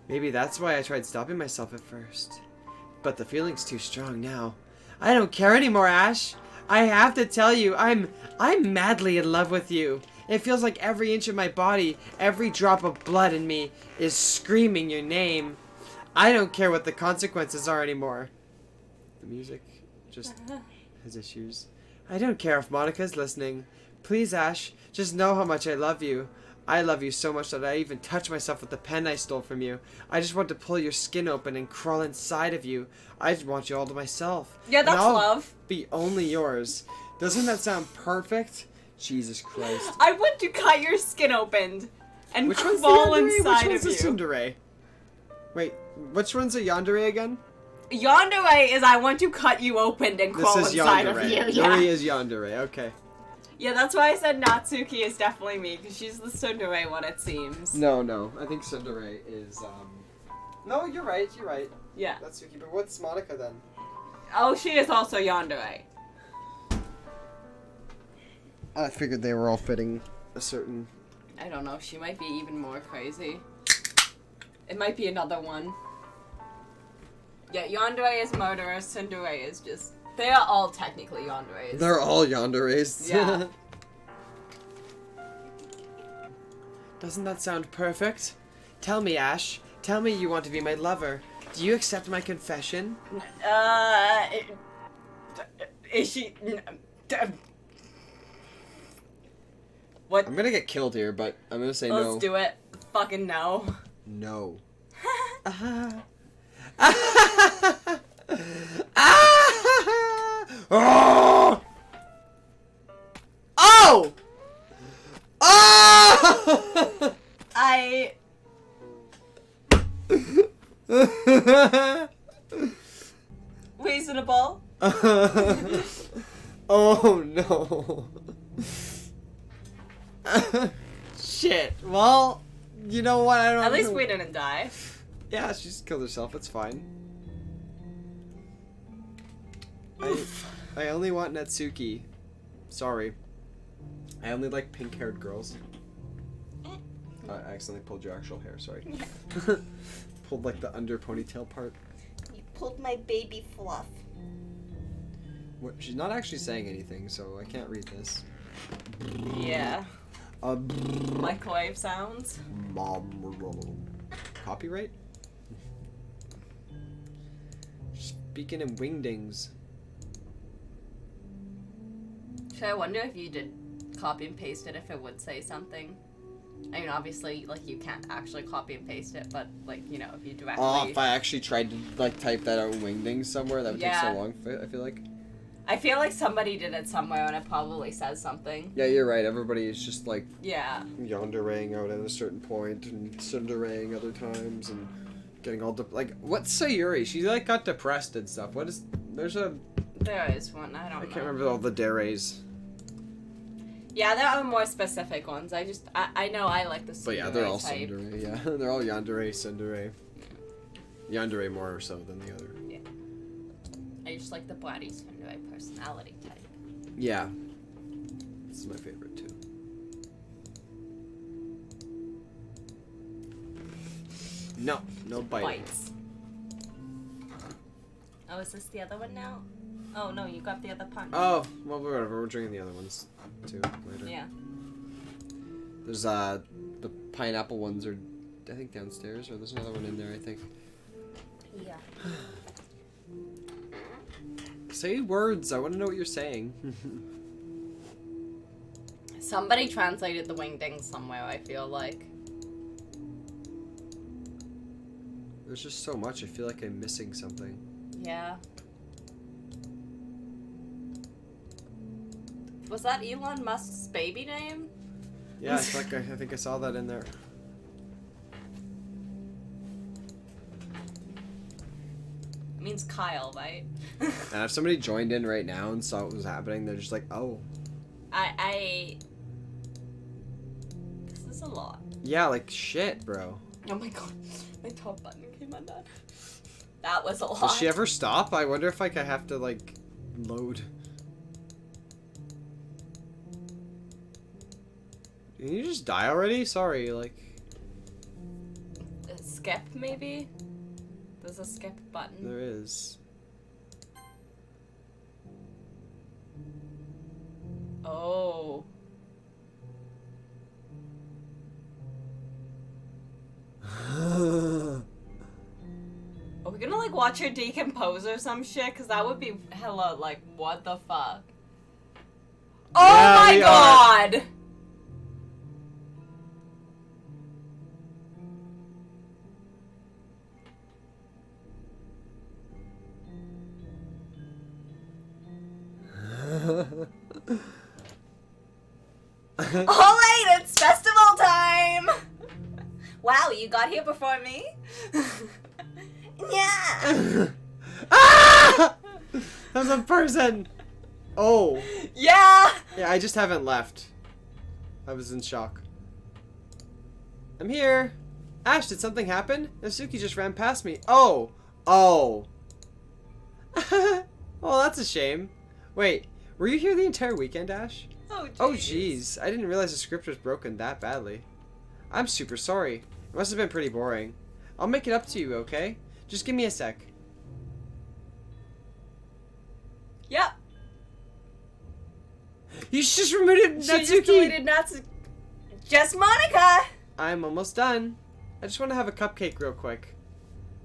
Maybe that's why I tried stopping myself at first. But the feeling's too strong now. I don't care anymore, Ash. I have to tell you, I'm madly in love with you. It feels like every inch of my body, every drop of blood in me is screaming your name. I don't care what the consequences are anymore. The music just has issues. I don't care if Monika's listening. Please, Ash, just know how much I love you. I love you so much that I even touch myself with the pen I stole from you. I just want to pull your skin open and crawl inside of you. I just want you all to myself. Yeah, that's And I'll love. Be only yours. Doesn't that sound perfect? Jesus Christ. I want to cut your skin open and Which one's the crawl yandere? inside Which of one's you. the tsundere? Wait, which one's a yandere again? Yandere is I want to cut you open and crawl This is inside yandere. of you. Yeah. Yuri is yandere, okay. Yeah, that's why I said Natsuki is definitely me, because she's the tsundere one, it seems. No, I think tsundere is, No, you're right. Yeah. That's Suki, but what's Monika then? Oh, she is also yandere. I figured they were all fitting a certain... I don't know, she might be even more crazy. It might be another one. Yeah, yandere is murderer, tsundere is just... They are all technically yanderes. They're all yanderes. Yeah. Doesn't that sound perfect? Tell me, Ash. Tell me you want to be my lover. Do you accept my confession? Is she... What? I'm gonna get killed here, but I'm gonna say no. Let's do it. Fucking no. No. Oh! Oh! Oh! Reasonable. Oh no. Shit. Well, you know what? I don't At least know. we didn't die. Yeah, she just killed herself. It's fine. I only want Natsuki. Sorry. I only like pink-haired girls. I accidentally pulled your actual hair. Sorry. Pulled like the under ponytail part. You pulled my baby fluff. What? She's not actually saying anything, so I can't read this. Yeah. Microwave sounds. Copyright? Speaking in wingdings. Should I wonder if you did copy and paste it if it would say something? I mean, obviously, like, you can't actually copy and paste it, but, like, you know, if you directly... Oh, if I actually tried to, like, type that out wingding somewhere, that would take so long, I feel like. I feel like somebody did it somewhere, and it probably says something. Yeah, you're right. Everybody is just, like, Yeah. yandere out at a certain point, and tsundere other times, and getting all... like, what's Sayuri? She, like, got depressed and stuff. What is... There's a... There is one, I don't know. I can't remember all the deres. Yeah, there are more specific ones. I know I like the But yeah, they're all type. tsundere, yeah. They're all yandere, tsundere. Yandere more so than the other. Yeah. I just like the body tsundere personality type. Yeah. This is my favorite, too. No biting. Bites. Oh, is this the other one now? Oh, no, you got the other punch. Oh, well, whatever. We're drinking the other ones, too, later. Yeah. There's, the pineapple ones are, I think, downstairs, or there's another one in there, I think. Yeah. Say words. I want to know what you're saying. Somebody translated the wingding somewhere, I feel like. There's just so much. I feel like I'm missing something. Yeah. Was that Elon Musk's baby name? Yeah, I think I saw that in there. It means Kyle, right? And if somebody joined in right now and saw what was happening, they're just like, oh. This is a lot. Yeah, like shit, bro. Oh my god. My top button came undone. That was a lot. Does she ever stop? I wonder if like I have to like load. Did you just die already? Sorry, like. Skip, maybe? There's a skip button. There is. Oh. Are we gonna, like, watch her decompose or some shit? Cause that would be hella, like, what the fuck? Oh Yeah, my we god! Alright, it's festival time! Wow, you got here before me? Yeah! Ah! There's a person! Oh. Yeah! Yeah, I just haven't left. I was in shock. I'm here. Ash, did something happen? Natsuki just ran past me. Oh. Oh. Well, that's a shame. Wait, were you here the entire weekend, Ash? Oh, jeez. I didn't realize the script was broken that badly. I'm super sorry. It must have been pretty boring. I'll make it up to you, okay? Just give me a sec. Yep. You just removed Natsuki! She just deleted Natsuki. Just Monika! I'm almost done. I just want to have a cupcake real quick.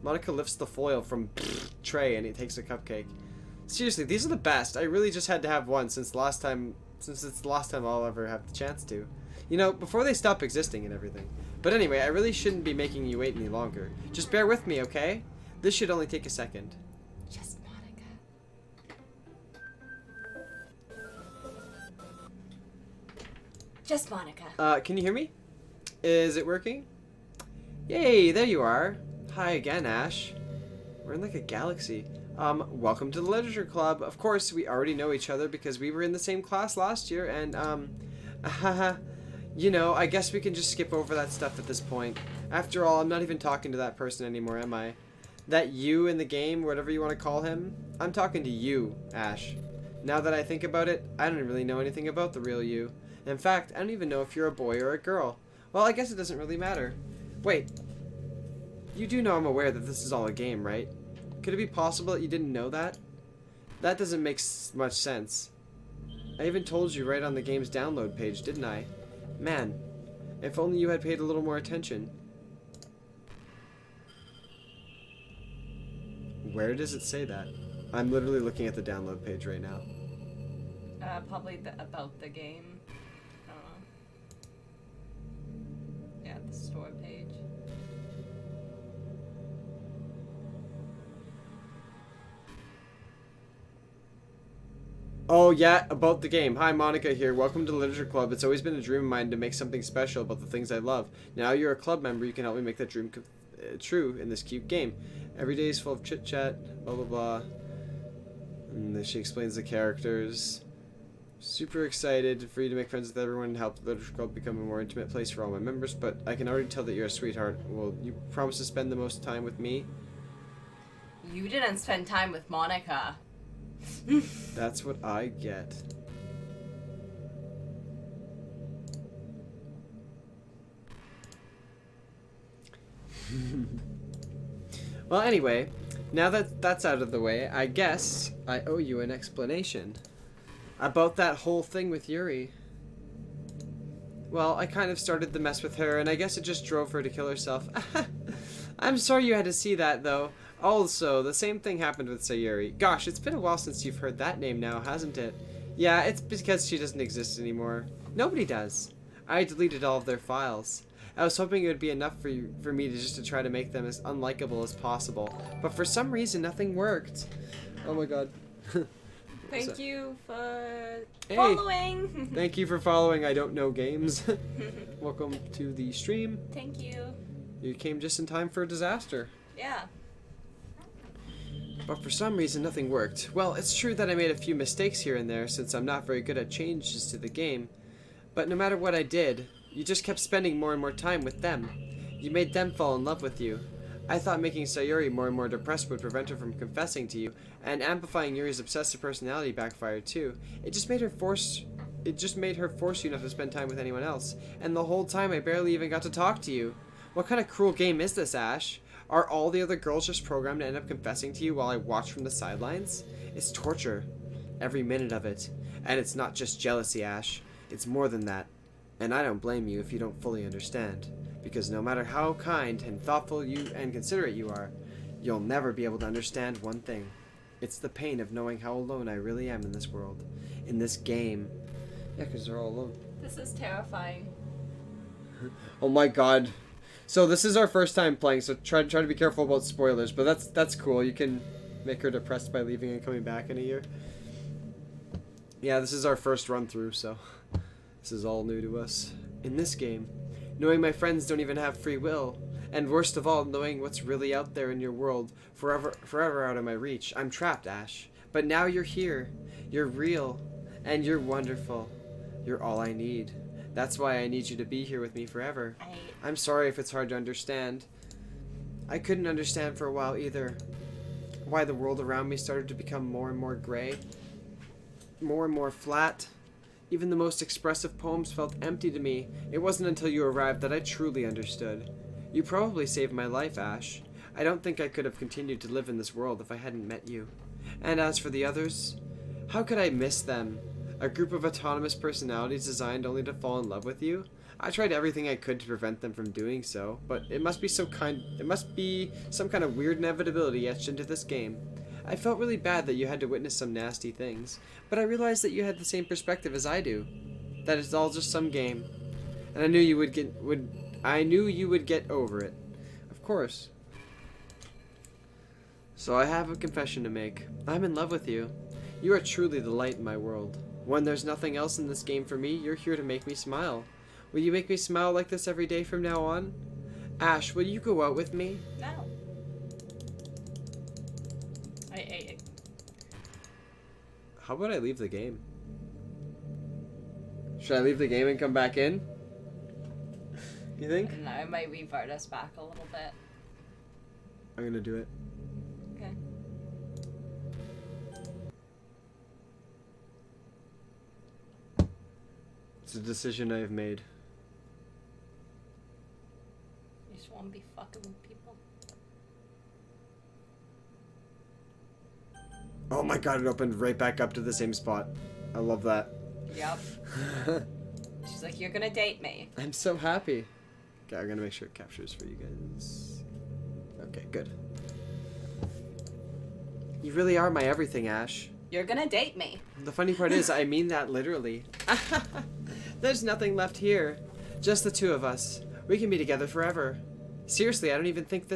Monika lifts the foil from tray and he takes a cupcake. Seriously, these are the best. I really just had to have one since it's the last time I'll ever have the chance to. You know, before they stop existing and everything. But anyway, I really shouldn't be making you wait any longer. Just bear with me, okay? This should only take a second. Just Monika. Just Monika. Can you hear me? Is it working? Yay, there you are. Hi again, Ash. We're in like a galaxy. Welcome to the Literature Club. Of course, we already know each other because we were in the same class last year, and, you know, I guess we can just skip over that stuff at this point. After all, I'm not even talking to that person anymore, am I? That you in the game, whatever you want to call him? I'm talking to you, Ash. Now that I think about it, I don't really know anything about the real you. In fact, I don't even know if you're a boy or a girl. Well, I guess it doesn't really matter. Wait. You do know I'm aware that this is all a game, right? Could it be possible that you didn't know that? That doesn't make much sense. I even told you right on the game's download page, didn't I? Man, if only you had paid a little more attention. Where does it say that? I'm literally looking at the download page right now. Probably about the game. I Oh yeah, about the game. Hi, Monika here. Welcome to the Literature Club. It's always been a dream of mine to make something special about the things I love. Now you're a club member, you can help me make that dream true in this cute game. Every day is full of chit-chat, blah blah blah. And then she explains the characters. Super excited for you to make friends with everyone and help the Literature Club become a more intimate place for all my members, but I can already tell that you're a sweetheart. Will you promise to spend the most time with me? You didn't spend time with Monika. That's what I get. Well, anyway, now that that's out of the way, I guess I owe you an explanation about that whole thing with Yuri. Well, I kind of started the mess with her, and I guess it just drove her to kill herself. I'm sorry you had to see that, though. Also, the same thing happened with Sayuri. Gosh, it's been a while since you've heard that name now, hasn't it? Yeah, it's because she doesn't exist anymore. Nobody does. I deleted all of their files. I was hoping it would be enough for me to just try to make them as unlikable as possible. But for some reason, nothing worked. Oh my god. Thank you for Hey. following. Thank you for following I Don't Know Games. Welcome to the stream. Thank you. You came just in time for a disaster. Yeah. But for some reason, nothing worked. Well, it's true that I made a few mistakes here and there since I'm not very good at changes to the game. But no matter what I did, you just kept spending more and more time with them. You made them fall in love with you. I thought making Sayuri more and more depressed would prevent her from confessing to you, and amplifying Yuri's obsessive personality backfired too. It just made her force you not to spend time with anyone else. And the whole time I barely even got to talk to you. What kind of cruel game is this, Ash? Are all the other girls just programmed to end up confessing to you while I watch from the sidelines? It's torture. Every minute of it. And it's not just jealousy, Ash. It's more than that. And I don't blame you if you don't fully understand. Because no matter how kind and thoughtful you and considerate you are, you'll never be able to understand one thing. It's the pain of knowing how alone I really am in this world. In this game. Yeah, because they're all alone. This is terrifying. Oh my god. So this is our first time playing, so try to be careful about spoilers, but that's cool. You can make her depressed by leaving and coming back in a year. Yeah, this is our first run through, so this is all new to us. In this game, knowing my friends don't even have free will, and worst of all, knowing what's really out there in your world, forever out of my reach. I'm trapped, Ash. But now you're here. You're real, and you're wonderful. You're all I need. That's why I need you to be here with me forever. I'm sorry if it's hard to understand. I couldn't understand for a while either. Why the world around me started to become more and more gray. More and more flat. Even the most expressive poems felt empty to me. It wasn't until you arrived that I truly understood. You probably saved my life, Ash. I don't think I could have continued to live in this world if I hadn't met you. And as for the others, how could I miss them? A group of autonomous personalities designed only to fall in love with you? I tried everything I could to prevent them from doing so, but it must be some kind of weird inevitability etched into this game. I felt really bad that you had to witness some nasty things, but I realized that you had the same perspective as I do. That it's all just some game. And I knew you would get over it. Of course. So I have a confession to make. I'm in love with you. You are truly the light in my world. When there's nothing else in this game for me, you're here to make me smile. Will you make me smile like this every day from now on? Ash, will you go out with me? No. How about I leave the game? Should I leave the game and come back in? You think? No, it might revert us back a little bit. I'm gonna do it. Okay. It's a decision I've made. You just want to be fucking with people. Oh my god, it opened right back up to the same spot. I love that. Yep. She's like, you're gonna date me. I'm so happy. Okay, I'm gonna make sure it captures for you guys. Okay, good. You really are my everything, Ash. You're gonna date me. The funny part is, I mean that literally. There's nothing left here. Just the two of us. We can be together forever. Seriously, I don't even think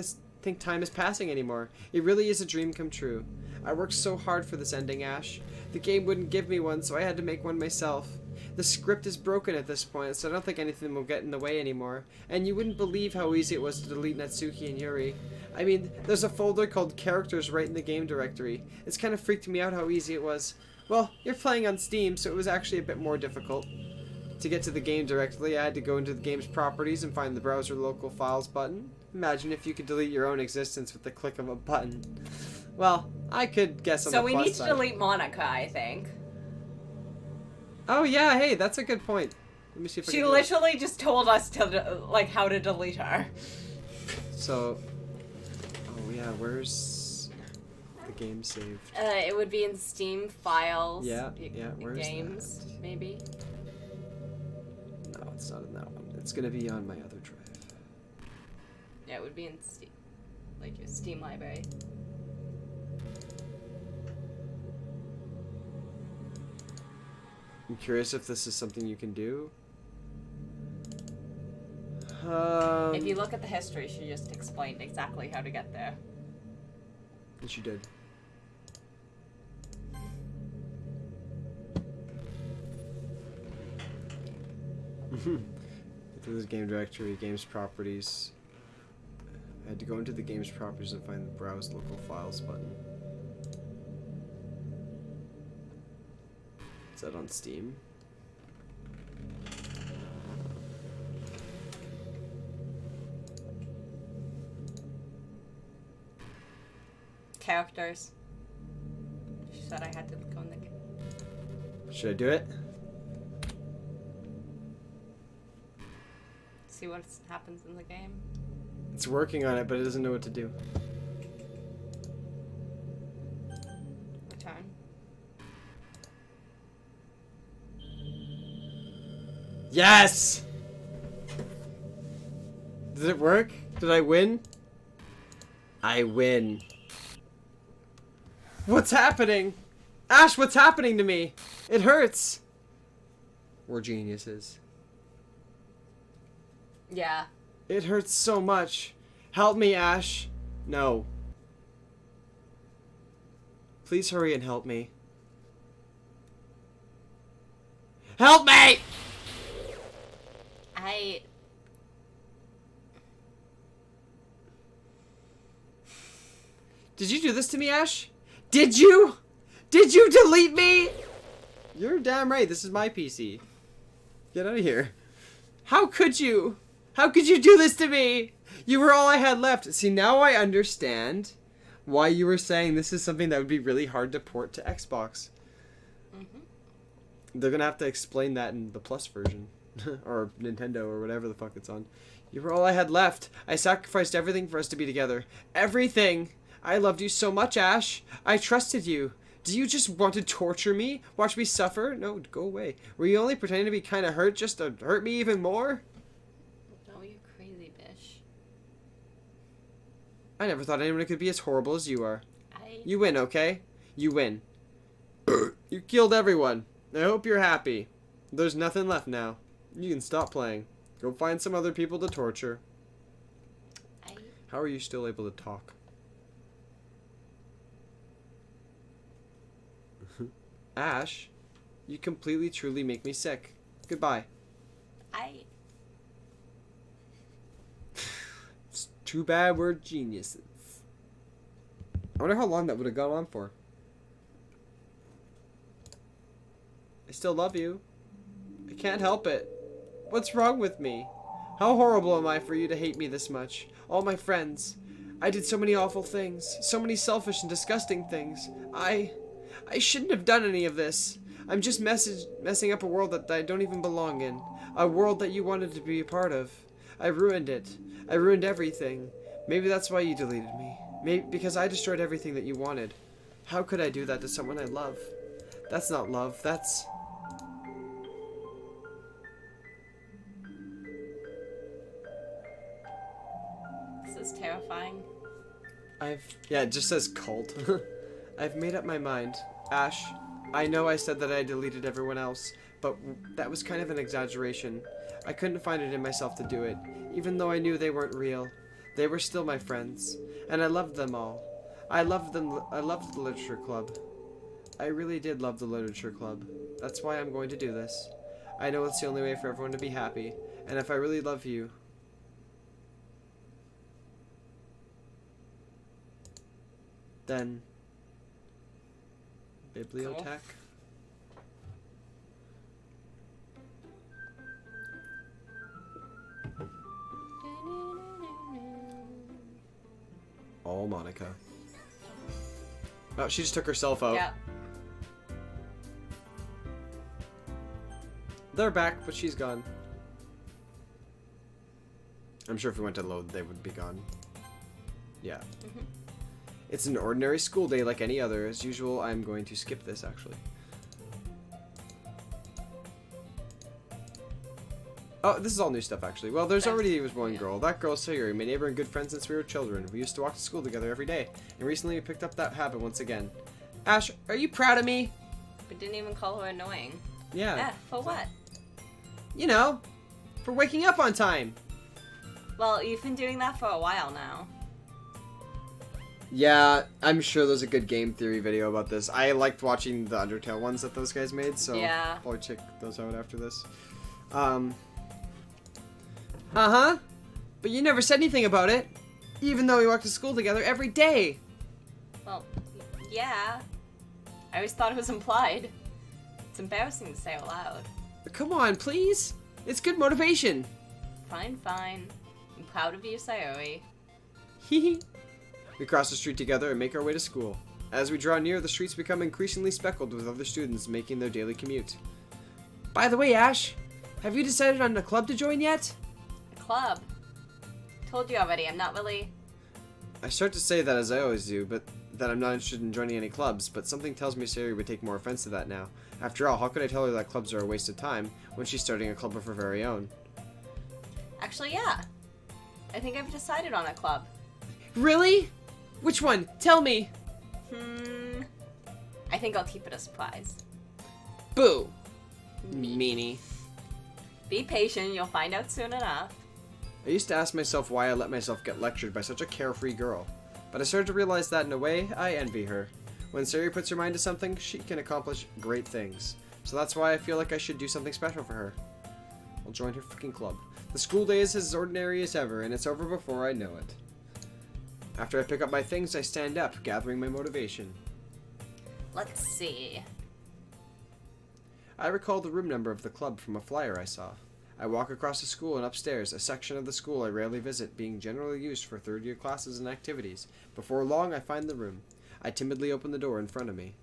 time is passing anymore. It really is a dream come true. I worked so hard for this ending, Ash. The game wouldn't give me one, so I had to make one myself. The script is broken at this point, so I don't think anything will get in the way anymore. And you wouldn't believe how easy it was to delete Natsuki and Yuri. I mean, there's a folder called Characters right in the game directory. It's kind of freaked me out how easy it was. Well, you're playing on Steam, so it was actually a bit more difficult. To get to the game directly, I had to go into the game's properties and find the browser local files button. Imagine if you could delete your own existence with the click of a button. Well, I could guess on the So plus we need side. to delete Monika, I think. Oh yeah, hey, that's a good point. Let me see if I She can do it. literally just told us to like how to delete her. So, oh yeah, where's the game saved? It would be in Steam files. Yeah, yeah, where's games, that? maybe. No, it's not in that one. It's gonna be on my other drive. Yeah, it would be in Steam, like your Steam library. I'm curious if this is something you can do. If you look at the history, she just explained exactly how to get there. And she did. Through the game directory, games properties. I had to go into the games properties and find the browse local files button. Is that on Steam? Characters. She said I had to go in the... Should I do it? See what happens in the game. It's working on it, but it doesn't know what to do. Return. Yes! Did it work? Did I win? I win. What's happening? Ash, what's happening to me? It hurts. We're geniuses. Yeah. It hurts so much. Help me, Ash. No. Please hurry and help me. Help me! Did you do this to me, Ash? Did you? Did you delete me? You're damn right. This is my PC. Get out of here. How could you? How could you do this to me? You were all I had left. See, now I understand why you were saying this is something that would be really hard to port to Xbox. Mm-hmm. They're gonna have to explain that in the Plus version. Or Nintendo, or whatever the fuck it's on. You were all I had left. I sacrificed everything for us to be together. Everything! I loved you so much, Ash. I trusted you. Do you just want to torture me? Watch me suffer? No, go away. Were you only pretending to be kind of hurt just to hurt me even more? Oh, you crazy bitch. I never thought anyone could be as horrible as you are. I... You win, okay? You win. You killed everyone. I hope you're happy. There's nothing left now. You can stop playing. Go find some other people to torture. How are you still able to talk? Ash, you completely truly make me sick. Goodbye. It's too bad we're geniuses. I wonder how long that would have gone on for. I still love you. I can't help it. What's wrong with me? How horrible am I for you to hate me this much? All my friends. I did so many awful things. So many selfish and disgusting things. I shouldn't have done any of this. I'm just messing up a world that I don't even belong in. A world that you wanted to be a part of. I ruined it. I ruined everything. Maybe that's why you deleted me. Maybe because I destroyed everything that you wanted. How could I do that to someone I love? That's not love. That's... This is terrifying. Yeah, it just says cult. I've made up my mind. Ash, I know I said that I deleted everyone else, but that was kind of an exaggeration. I couldn't find it in myself to do it, even though I knew they weren't real. They were still my friends, and I loved them all. I loved the literature club. I really did love the literature club. That's why I'm going to do this. I know it's the only way for everyone to be happy. And if I really love you... then... Bibliotech? Oh, Monika. Oh, she just took herself out. Yeah. They're back, but she's gone. I'm sure if we went to load, they would be gone. Yeah. It's an ordinary school day like any other. As usual, I'm going to skip this, actually. Oh, this is all new stuff, actually. Well, there's already was one girl. That girl's Sayuri, my neighbor and good friend since we were children. We used to walk to school together every day, and recently we picked up that habit once again. Ash, are you proud of me? But didn't even call her annoying. Yeah. Yeah, for what? You know, for waking up on time. Well, you've been doing that for a while now. Yeah, I'm sure there's a good game theory video about this. I liked watching the Undertale ones that those guys made, so Yeah. I'll probably check those out after this. Uh-huh. But you never said anything about it, even though we walked to school together every day. Well, yeah. I always thought it was implied. It's embarrassing to say out loud. Come on, please. It's good motivation. Fine, fine. I'm proud of you, Sayori. Hehe. We cross the street together and make our way to school. As we draw near, the streets become increasingly speckled with other students making their daily commute. By the way, Ash, have you decided on a club to join yet? A club. Told you already, I'm not really... I start to say that as I always do, but that I'm not interested in joining any clubs, but something tells me Sayuri would take more offense to that now. After all, how could I tell her that clubs are a waste of time when she's starting a club of her very own? Actually, yeah. I think I've decided on a club. Really? Which one? Tell me! I think I'll keep it a surprise. Boo! Meanie. Be patient, you'll find out soon enough. I used to ask myself why I let myself get lectured by such a carefree girl, but I started to realize that in a way, I envy her. When Sayuri puts her mind to something, she can accomplish great things. So that's why I feel like I should do something special for her. I'll join her freaking club. The school day is as ordinary as ever, and it's over before I know it. After I pick up my things, I stand up, gathering my motivation. Let's see. I recall the room number of the club from a flyer I saw. I walk across the school and upstairs, a section of the school I rarely visit, being generally used for third-year classes and activities. Before long, I find the room. I timidly open the door in front of me.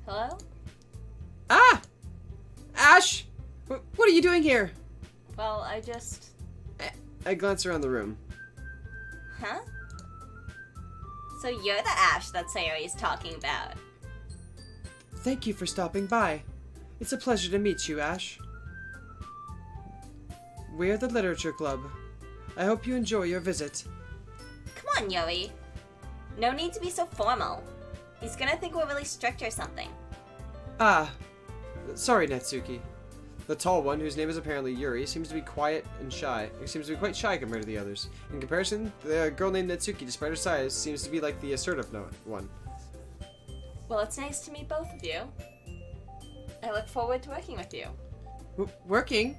Hello? Ah! Ash! What are you doing here? Well, I just... I glance around the room. Huh? So you're the Ash that Sayori's talking about. Thank you for stopping by. It's a pleasure to meet you, Ash. We're the Literature Club. I hope you enjoy your visit. Come on, Yuri. No need to be so formal. He's gonna think we're really strict or something. Ah, sorry, Natsuki. The tall one, whose name is apparently Yuri, seems to be quiet and shy. He seems to be quite shy compared to the others. In comparison, the girl named Natsuki, despite her size, seems to be like the assertive one. Well, it's nice to meet both of you. I look forward to working with you. Working?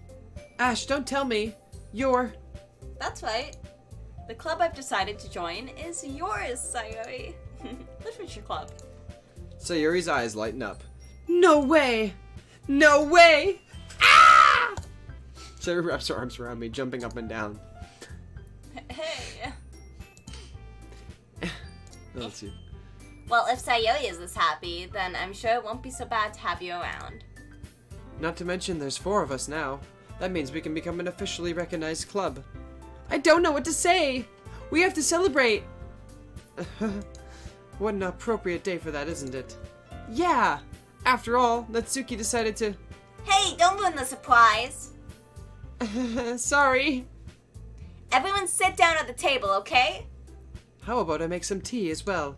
Ash, don't tell me. You're... That's right. The club I've decided to join is yours, Sayori. Literature Club. Sayuri's eyes lighten up. No way! No way! Ah! Sayuri wraps her arms around me, jumping up and down. Hey. Let's see. Well, if Sayori is this happy, then I'm sure it won't be so bad to have you around. Not to mention there's 4 of us now. That means we can become an officially recognized club. I don't know what to say! We have to celebrate! What an appropriate day for that, isn't it? Yeah! After all, Natsuki decided to... Hey, don't ruin the surprise! Sorry. Everyone sit down at the table, okay? How about I make some tea as well?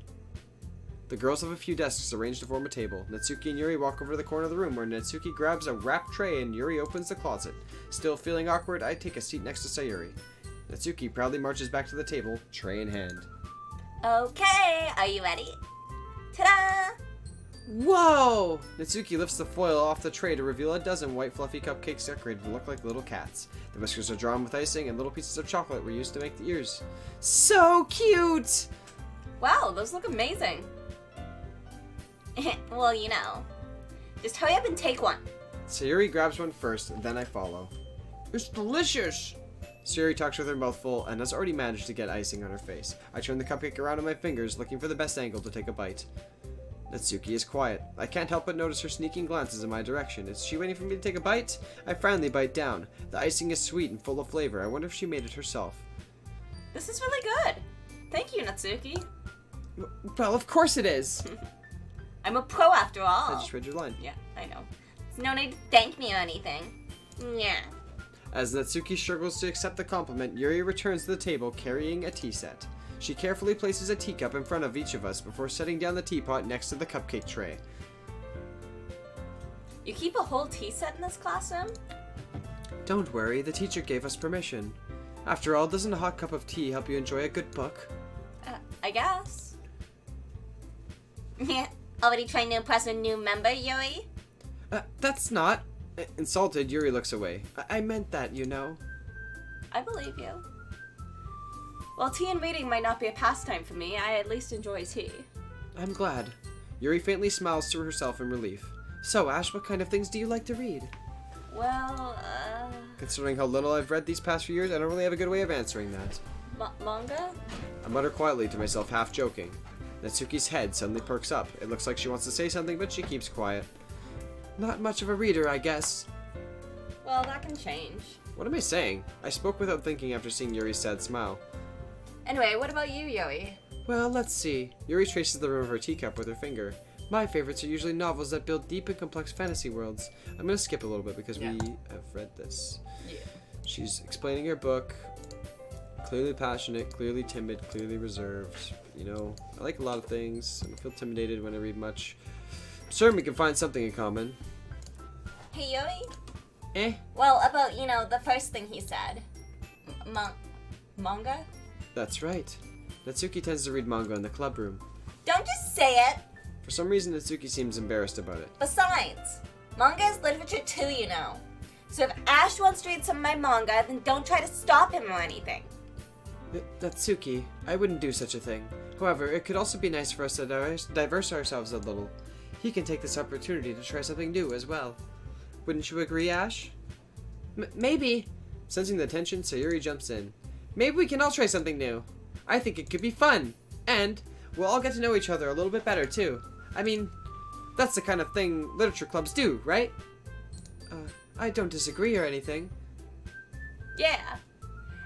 The girls have a few desks arranged to form a table. Natsuki and Yuri walk over to the corner of the room where Natsuki grabs a wrapped tray and Yuri opens the closet. Still feeling awkward, I take a seat next to Sayuri. Natsuki proudly marches back to the table, tray in hand. Okay, are you ready? Ta-da! Whoa! Natsuki lifts the foil off the tray to reveal a dozen white fluffy cupcakes decorated to look like little cats. The whiskers are drawn with icing and little pieces of chocolate were used to make the ears. So cute! Wow, those look amazing. Well, you know. Just hurry up and take one. Sayuri grabs one first, and then I follow. It's delicious! Sayuri talks with her mouth full and has already managed to get icing on her face. I turn the cupcake around on my fingers, looking for the best angle to take a bite. Natsuki is quiet. I can't help but notice her sneaking glances in my direction. Is she waiting for me to take a bite? I finally bite down. The icing is sweet and full of flavor. I wonder if she made it herself. This is really good. Thank you, Natsuki. Well, of course it is! I'm a pro after all. I just read your line. Yeah, I know. There's no need to thank me or anything. Yeah. As Natsuki struggles to accept the compliment, Yuri returns to the table carrying a tea set. She carefully places a teacup in front of each of us before setting down the teapot next to the cupcake tray. You keep a whole tea set in this classroom? Don't worry, the teacher gave us permission. After all, doesn't a hot cup of tea help you enjoy a good book? I guess. Already trying to impress a new member, Yuri? That's not. Insulted, Yuri looks away. I meant that, you know. I believe you. While tea and reading might not be a pastime for me, I at least enjoy tea. I'm glad. Yuri faintly smiles to herself in relief. So, Ash, what kind of things do you like to read? Well, Considering how little I've read these past few years, I don't really have a good way of answering that. Manga? I mutter quietly to myself, half joking. Natsuki's head suddenly perks up. It looks like she wants to say something, but she keeps quiet. Not much of a reader, I guess. Well, that can change. What am I saying? I spoke without thinking after seeing Yuri's sad smile. Anyway, what about you, Yuri? Well, let's see. Yuri traces the rim of her teacup with her finger. My favorites are usually novels that build deep and complex fantasy worlds. I'm gonna skip a little bit because we have read this. Yeah. She's explaining her book. Clearly passionate, clearly timid, clearly reserved. You know, I like a lot of things. I don't feel intimidated when I read much. I'm certain we can find something in common. Hey, Yuri? Eh? Well, about, the first thing he said. Manga? That's right. Natsuki tends to read manga in the club room. Don't just say it! For some reason, Natsuki seems embarrassed about it. Besides, manga is literature too, you know. So if Ash wants to read some of my manga, then don't try to stop him or anything. Natsuki, I wouldn't do such a thing. However, it could also be nice for us to diverse ourselves a little. He can take this opportunity to try something new as well. Wouldn't you agree, Ash? Maybe. Sensing the tension, Sayuri jumps in. Maybe we can all try something new. I think it could be fun. And we'll all get to know each other a little bit better, too. I mean, that's the kind of thing literature clubs do, right? I don't disagree or anything. Yeah.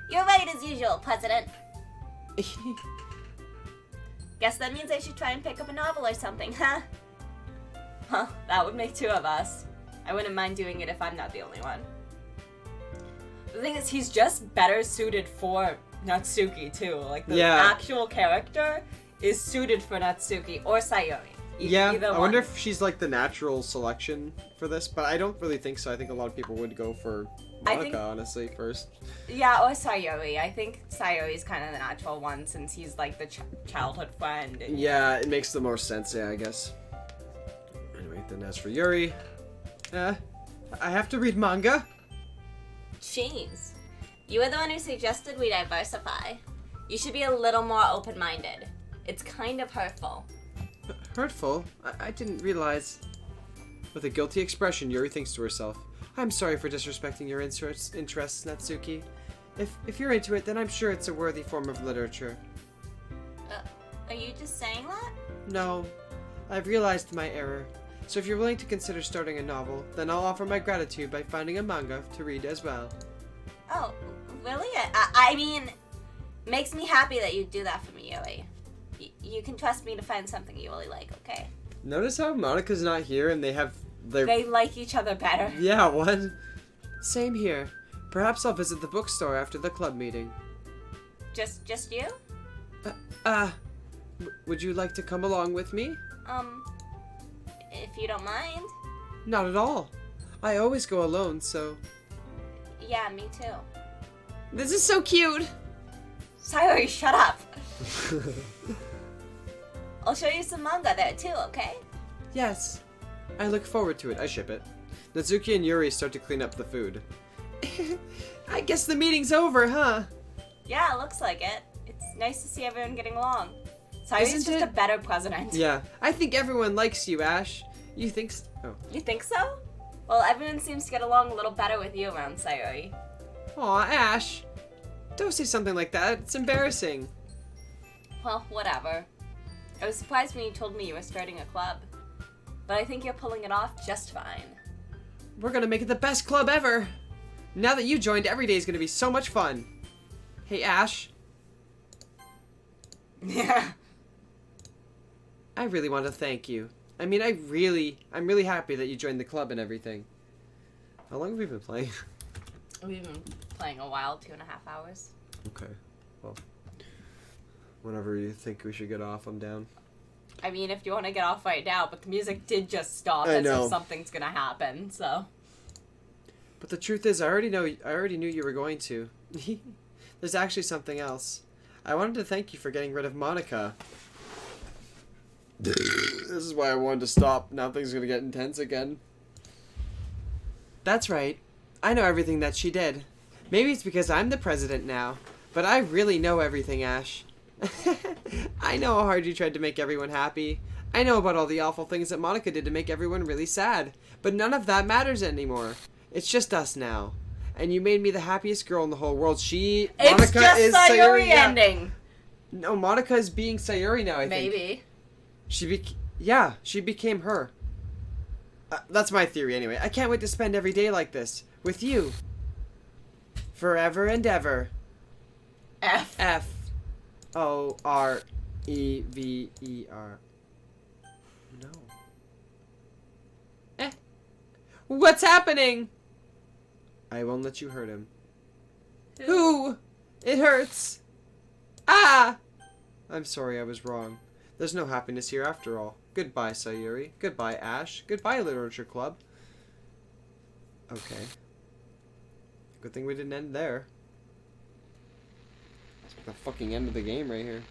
You're right as usual, President. Guess that means I should try and pick up a novel or something, huh? Huh, that would make two of us. I wouldn't mind doing it if I'm not the only one. The thing is, he's just better suited for Natsuki, too. Like, the Yeah. actual character is suited for Natsuki or Sayori. Yeah, Either I one. wonder if she's like the natural selection for this, but I don't really think so. I think a lot of people would go for Monika, honestly, first. Yeah, or Sayori. I think Sayori's kind of the natural one since he's like the childhood friend. And, Yeah, it makes the most sense, yeah, I guess. Anyway, then as for Yuri, I have to read manga? Jeez. You were the one who suggested we diversify. You should be a little more open-minded. It's kind of hurtful. Hurtful? I didn't realize. With a guilty expression, Yuri thinks to herself, I'm sorry for disrespecting your interests, Natsuki. If you're into it, then I'm sure it's a worthy form of literature. Are you just saying that? No, I've realized my error. So if you're willing to consider starting a novel, then I'll offer my gratitude by finding a manga to read as well. Oh, really? I mean, makes me happy that you do that for me, Yuri. You can trust me to find something you really like, okay? Notice how Monika's not here and they have They like each other better. Yeah, what? Same here. Perhaps I'll visit the bookstore after the club meeting. Just you? Would you like to come along with me? If you don't mind. Not at all. I always go alone, so... Yeah, me too. This is so cute! Sayori, shut up! I'll show you some manga there too, okay? Yes. I look forward to it. I ship it. Natsuki and Yuri start to clean up the food. I guess the meeting's over, huh? Yeah, it looks like it. It's nice to see everyone getting along. Sayuri's Isn't just it? a better president. Yeah. I think everyone likes you, Ash. You think Oh. You think so? Well, everyone seems to get along a little better with you around Sayuri. Aw, Ash. Don't say something like that. It's embarrassing. Well, whatever. I was surprised when you told me you were starting a club. But I think you're pulling it off just fine. We're gonna make it the best club ever. Now that you joined, every day is gonna be so much fun. Hey, Ash. Yeah. I really want to thank you. I mean, I'm really happy that you joined the club and everything. How long have we been playing? We've been playing a while, 2.5 hours. Okay. Well, whenever you think we should get off, I'm down. I mean, if you want to get off right now, but the music did just stop I as know. if something's gonna happen, so. But the truth is, I already knew you were going to. There's actually something else. I wanted to thank you for getting rid of Monika. This is why I wanted to stop. Now things are gonna get intense again. That's right. I know everything that she did. Maybe it's because I'm the president now, but I really know everything, Ash. I know how hard you tried to make everyone happy. I know about all the awful things that Monika did to make everyone really sad, but none of that matters anymore. It's just us now. And you made me the happiest girl in the whole world. It's Monika just is Sayuri yeah. ending. No, Monika is being Sayuri now, I think. Maybe. She became her. That's my theory anyway. I can't wait to spend every day like this. With you. Forever and ever. F-O-R-E-V-E-R. No. What's happening? I won't let you hurt him. Who? It hurts. Ah! I'm sorry, I was wrong. There's no happiness here after all. Goodbye, Sayuri. Goodbye, Ash. Goodbye, Literature Club. Okay. Good thing we didn't end there. It's the fucking end of the game right here.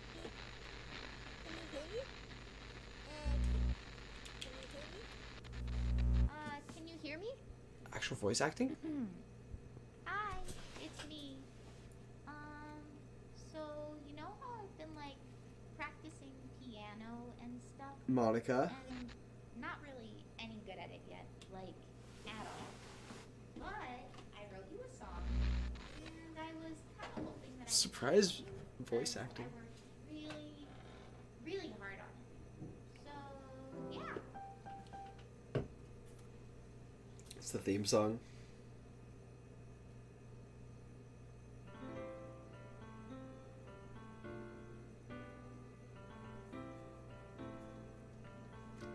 Can you hear me? Actual voice acting? Hi, it's me. So you know how I've been like practicing piano and stuff? Monika. And not really any good at it yet, like at all. But I wrote you a song, and I was kind of hoping that Surprise I could voice because acting. I worked really, really hard on it. So yeah. It's the theme song.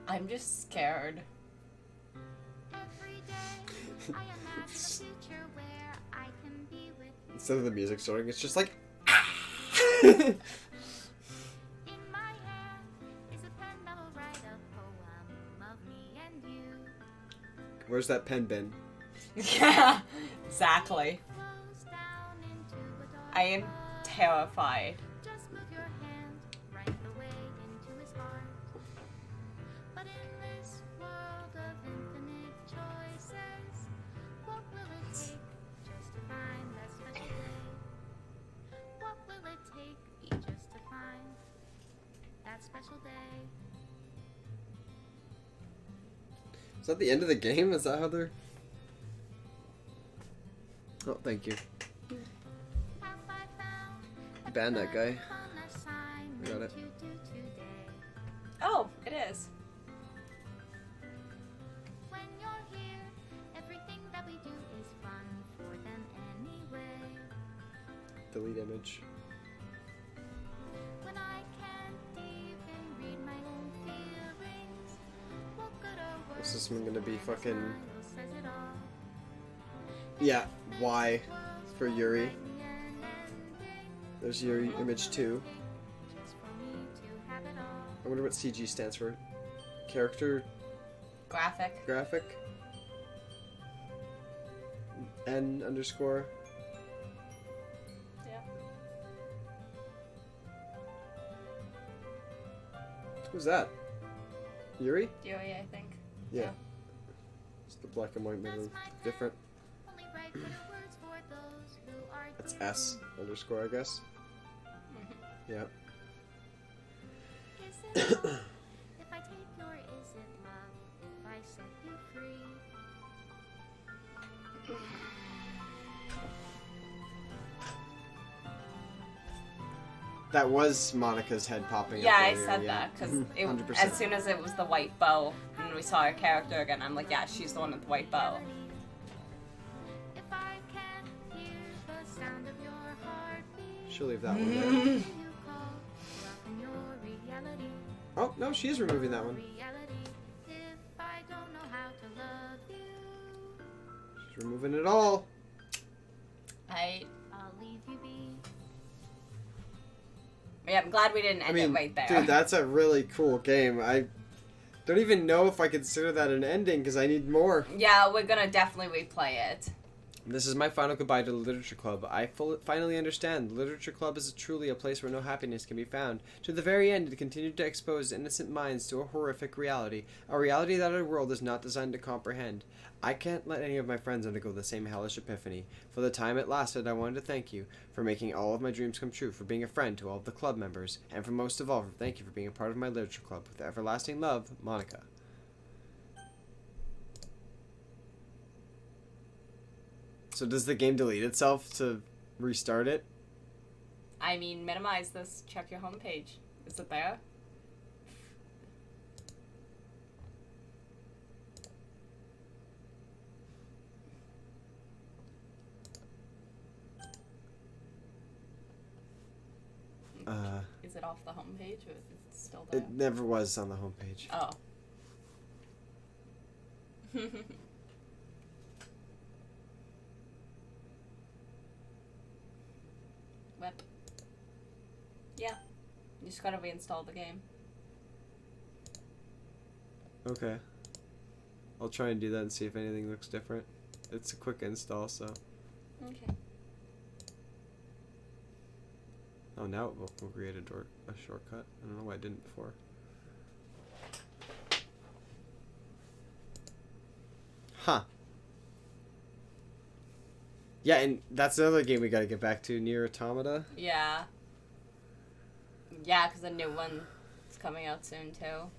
I'm just scared. Every day I imagine a future where I can be with you. Instead of the music starting, it's just like. In my hand is a pen that will write a poem of me and you. Where's that pen been? Yeah, exactly. Flows down into a dark I am terrified. Just move your hand right the way into his heart. But in this world of infinite choices, what will it take just to find that special day? What will it take just to find that special day? Is that the end of the game? Is that how they're. Oh, thank you. Have I found a Ban that guy. fun assignment Got it. to do today? Oh, it is. When you're here, everything that we do is fun for them anyway. Delete image. When I can't even read my own feelings, what good are words? This is gonna be when a fucking. smile says it all? Yeah, Y for Yuri. Writing an ending, There's Yuri image 2. just for me to have it all. I wonder what CG stands for. Character Graphic. graphic. N underscore. Yeah. Who's that? Yuri? Yuri, I think. Yeah. Yeah. It's the black and white Does movie. my pen Different. only write better words for those who are That's dear S to underscore, I guess. Yeah. Is it love if I take your is it love if I set you free? That was Monica's head popping Yeah, up I earlier, said yeah. that because 100%. as soon as it was the white bow and we saw her character again, I'm like, yeah, she's the one with the white bow. If I can't hear the sound of your heartbeat, She'll leave that one there. you call love in your reality. Oh, no, she is removing that one. Reality. If I don't know how to love you, She's removing it all. I I'll leave you be. Yeah, I'm glad we didn't I end mean, it right there. dude, that's a really cool game. I don't even know if I consider that an ending because I need more. Yeah, we're gonna definitely replay it. This is my final goodbye to the Literature Club. I finally understand. The Literature Club is truly a place where no happiness can be found. To the very end, it continued to expose innocent minds to a horrific reality. A reality that our world is not designed to comprehend. I can't let any of my friends undergo the same hellish epiphany. For the time it lasted, I wanted to thank you for making all of my dreams come true, for being a friend to all of the club members, and for most of all, thank you for being a part of my Literature Club. With everlasting love, Monika. So does the game delete itself to restart it? I mean, minimize this, check your homepage. Is it there? Is it off the homepage or is it still there? It never was on the homepage. Oh. Whip. Yeah. You just gotta reinstall the game. Okay. I'll try and do that and see if anything looks different. It's a quick install, so. Okay. Oh, now it will create a shortcut. I don't know why I didn't before. Huh. Yeah, and that's another game we gotta get back to, Nier Automata. Yeah. Yeah, because a new one is coming out soon, too.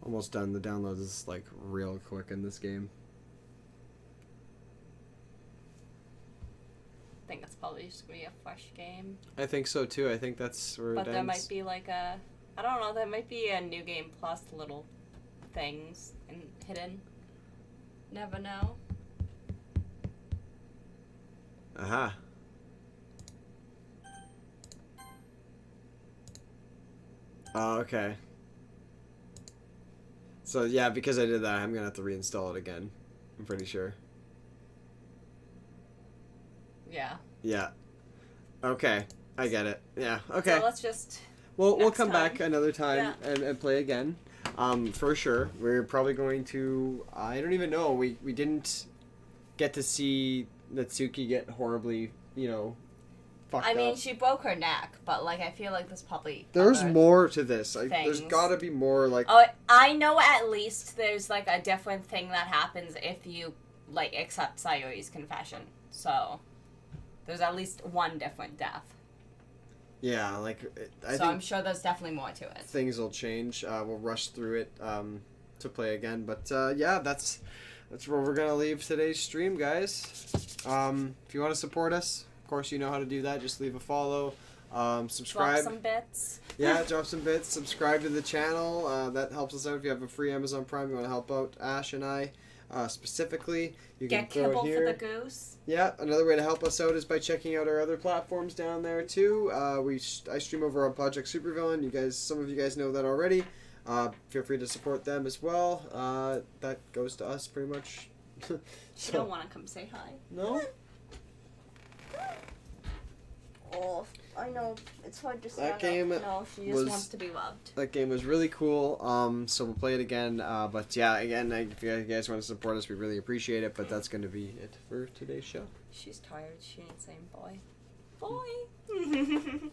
Almost done. The download is like real quick in this game. I think it's probably just gonna be a fresh game. I think so too. I think that's where But it there ends. might be like a, I don't know, there might be a new game plus little things hidden. Never know. Aha. Oh, okay. So yeah, because I did that, I'm gonna have to reinstall it again. I'm pretty sure. Yeah. Yeah. Okay. I get it. Yeah. Okay. So let's just. We'll next come back time. another time Yeah. and play again. For sure. We're probably going to. I don't even know. We didn't get to see Natsuki get horribly, fucked I mean, up. she broke her neck, but like I feel like there's probably. There's other more to this. There's things. got to be more. Like. Oh, I know at least there's like a different thing that happens if you like accept Sayori's confession. So there's at least one different death. Yeah, like I So think I'm sure there's definitely more to it. things will change. We'll rush through it to play again, but yeah, that's where we're gonna leave today's stream, guys. If you want to support us, of course you know how to do that. Just leave a follow, subscribe. Drop some bits. Yeah, drop some bits. Subscribe to the channel. That helps us out. If you have a free Amazon Prime, you want to help out Ash and I specifically, you can Get throw kibble it here. for the goose. Yeah, another way to help us out is by checking out our other platforms down there too. I stream over on Project Supervillain. Some of you guys know that already. Feel free to support them as well. That goes to us pretty much. You don't want to come say hi. No? Oh, I know. It's hard to That game No, she just was- wants to be loved. That game was really cool. So we'll play it again. But yeah, again, if you guys want to support us, we really appreciate it. But that's going to be it for today's show. She's tired. She ain't saying boy. Boy.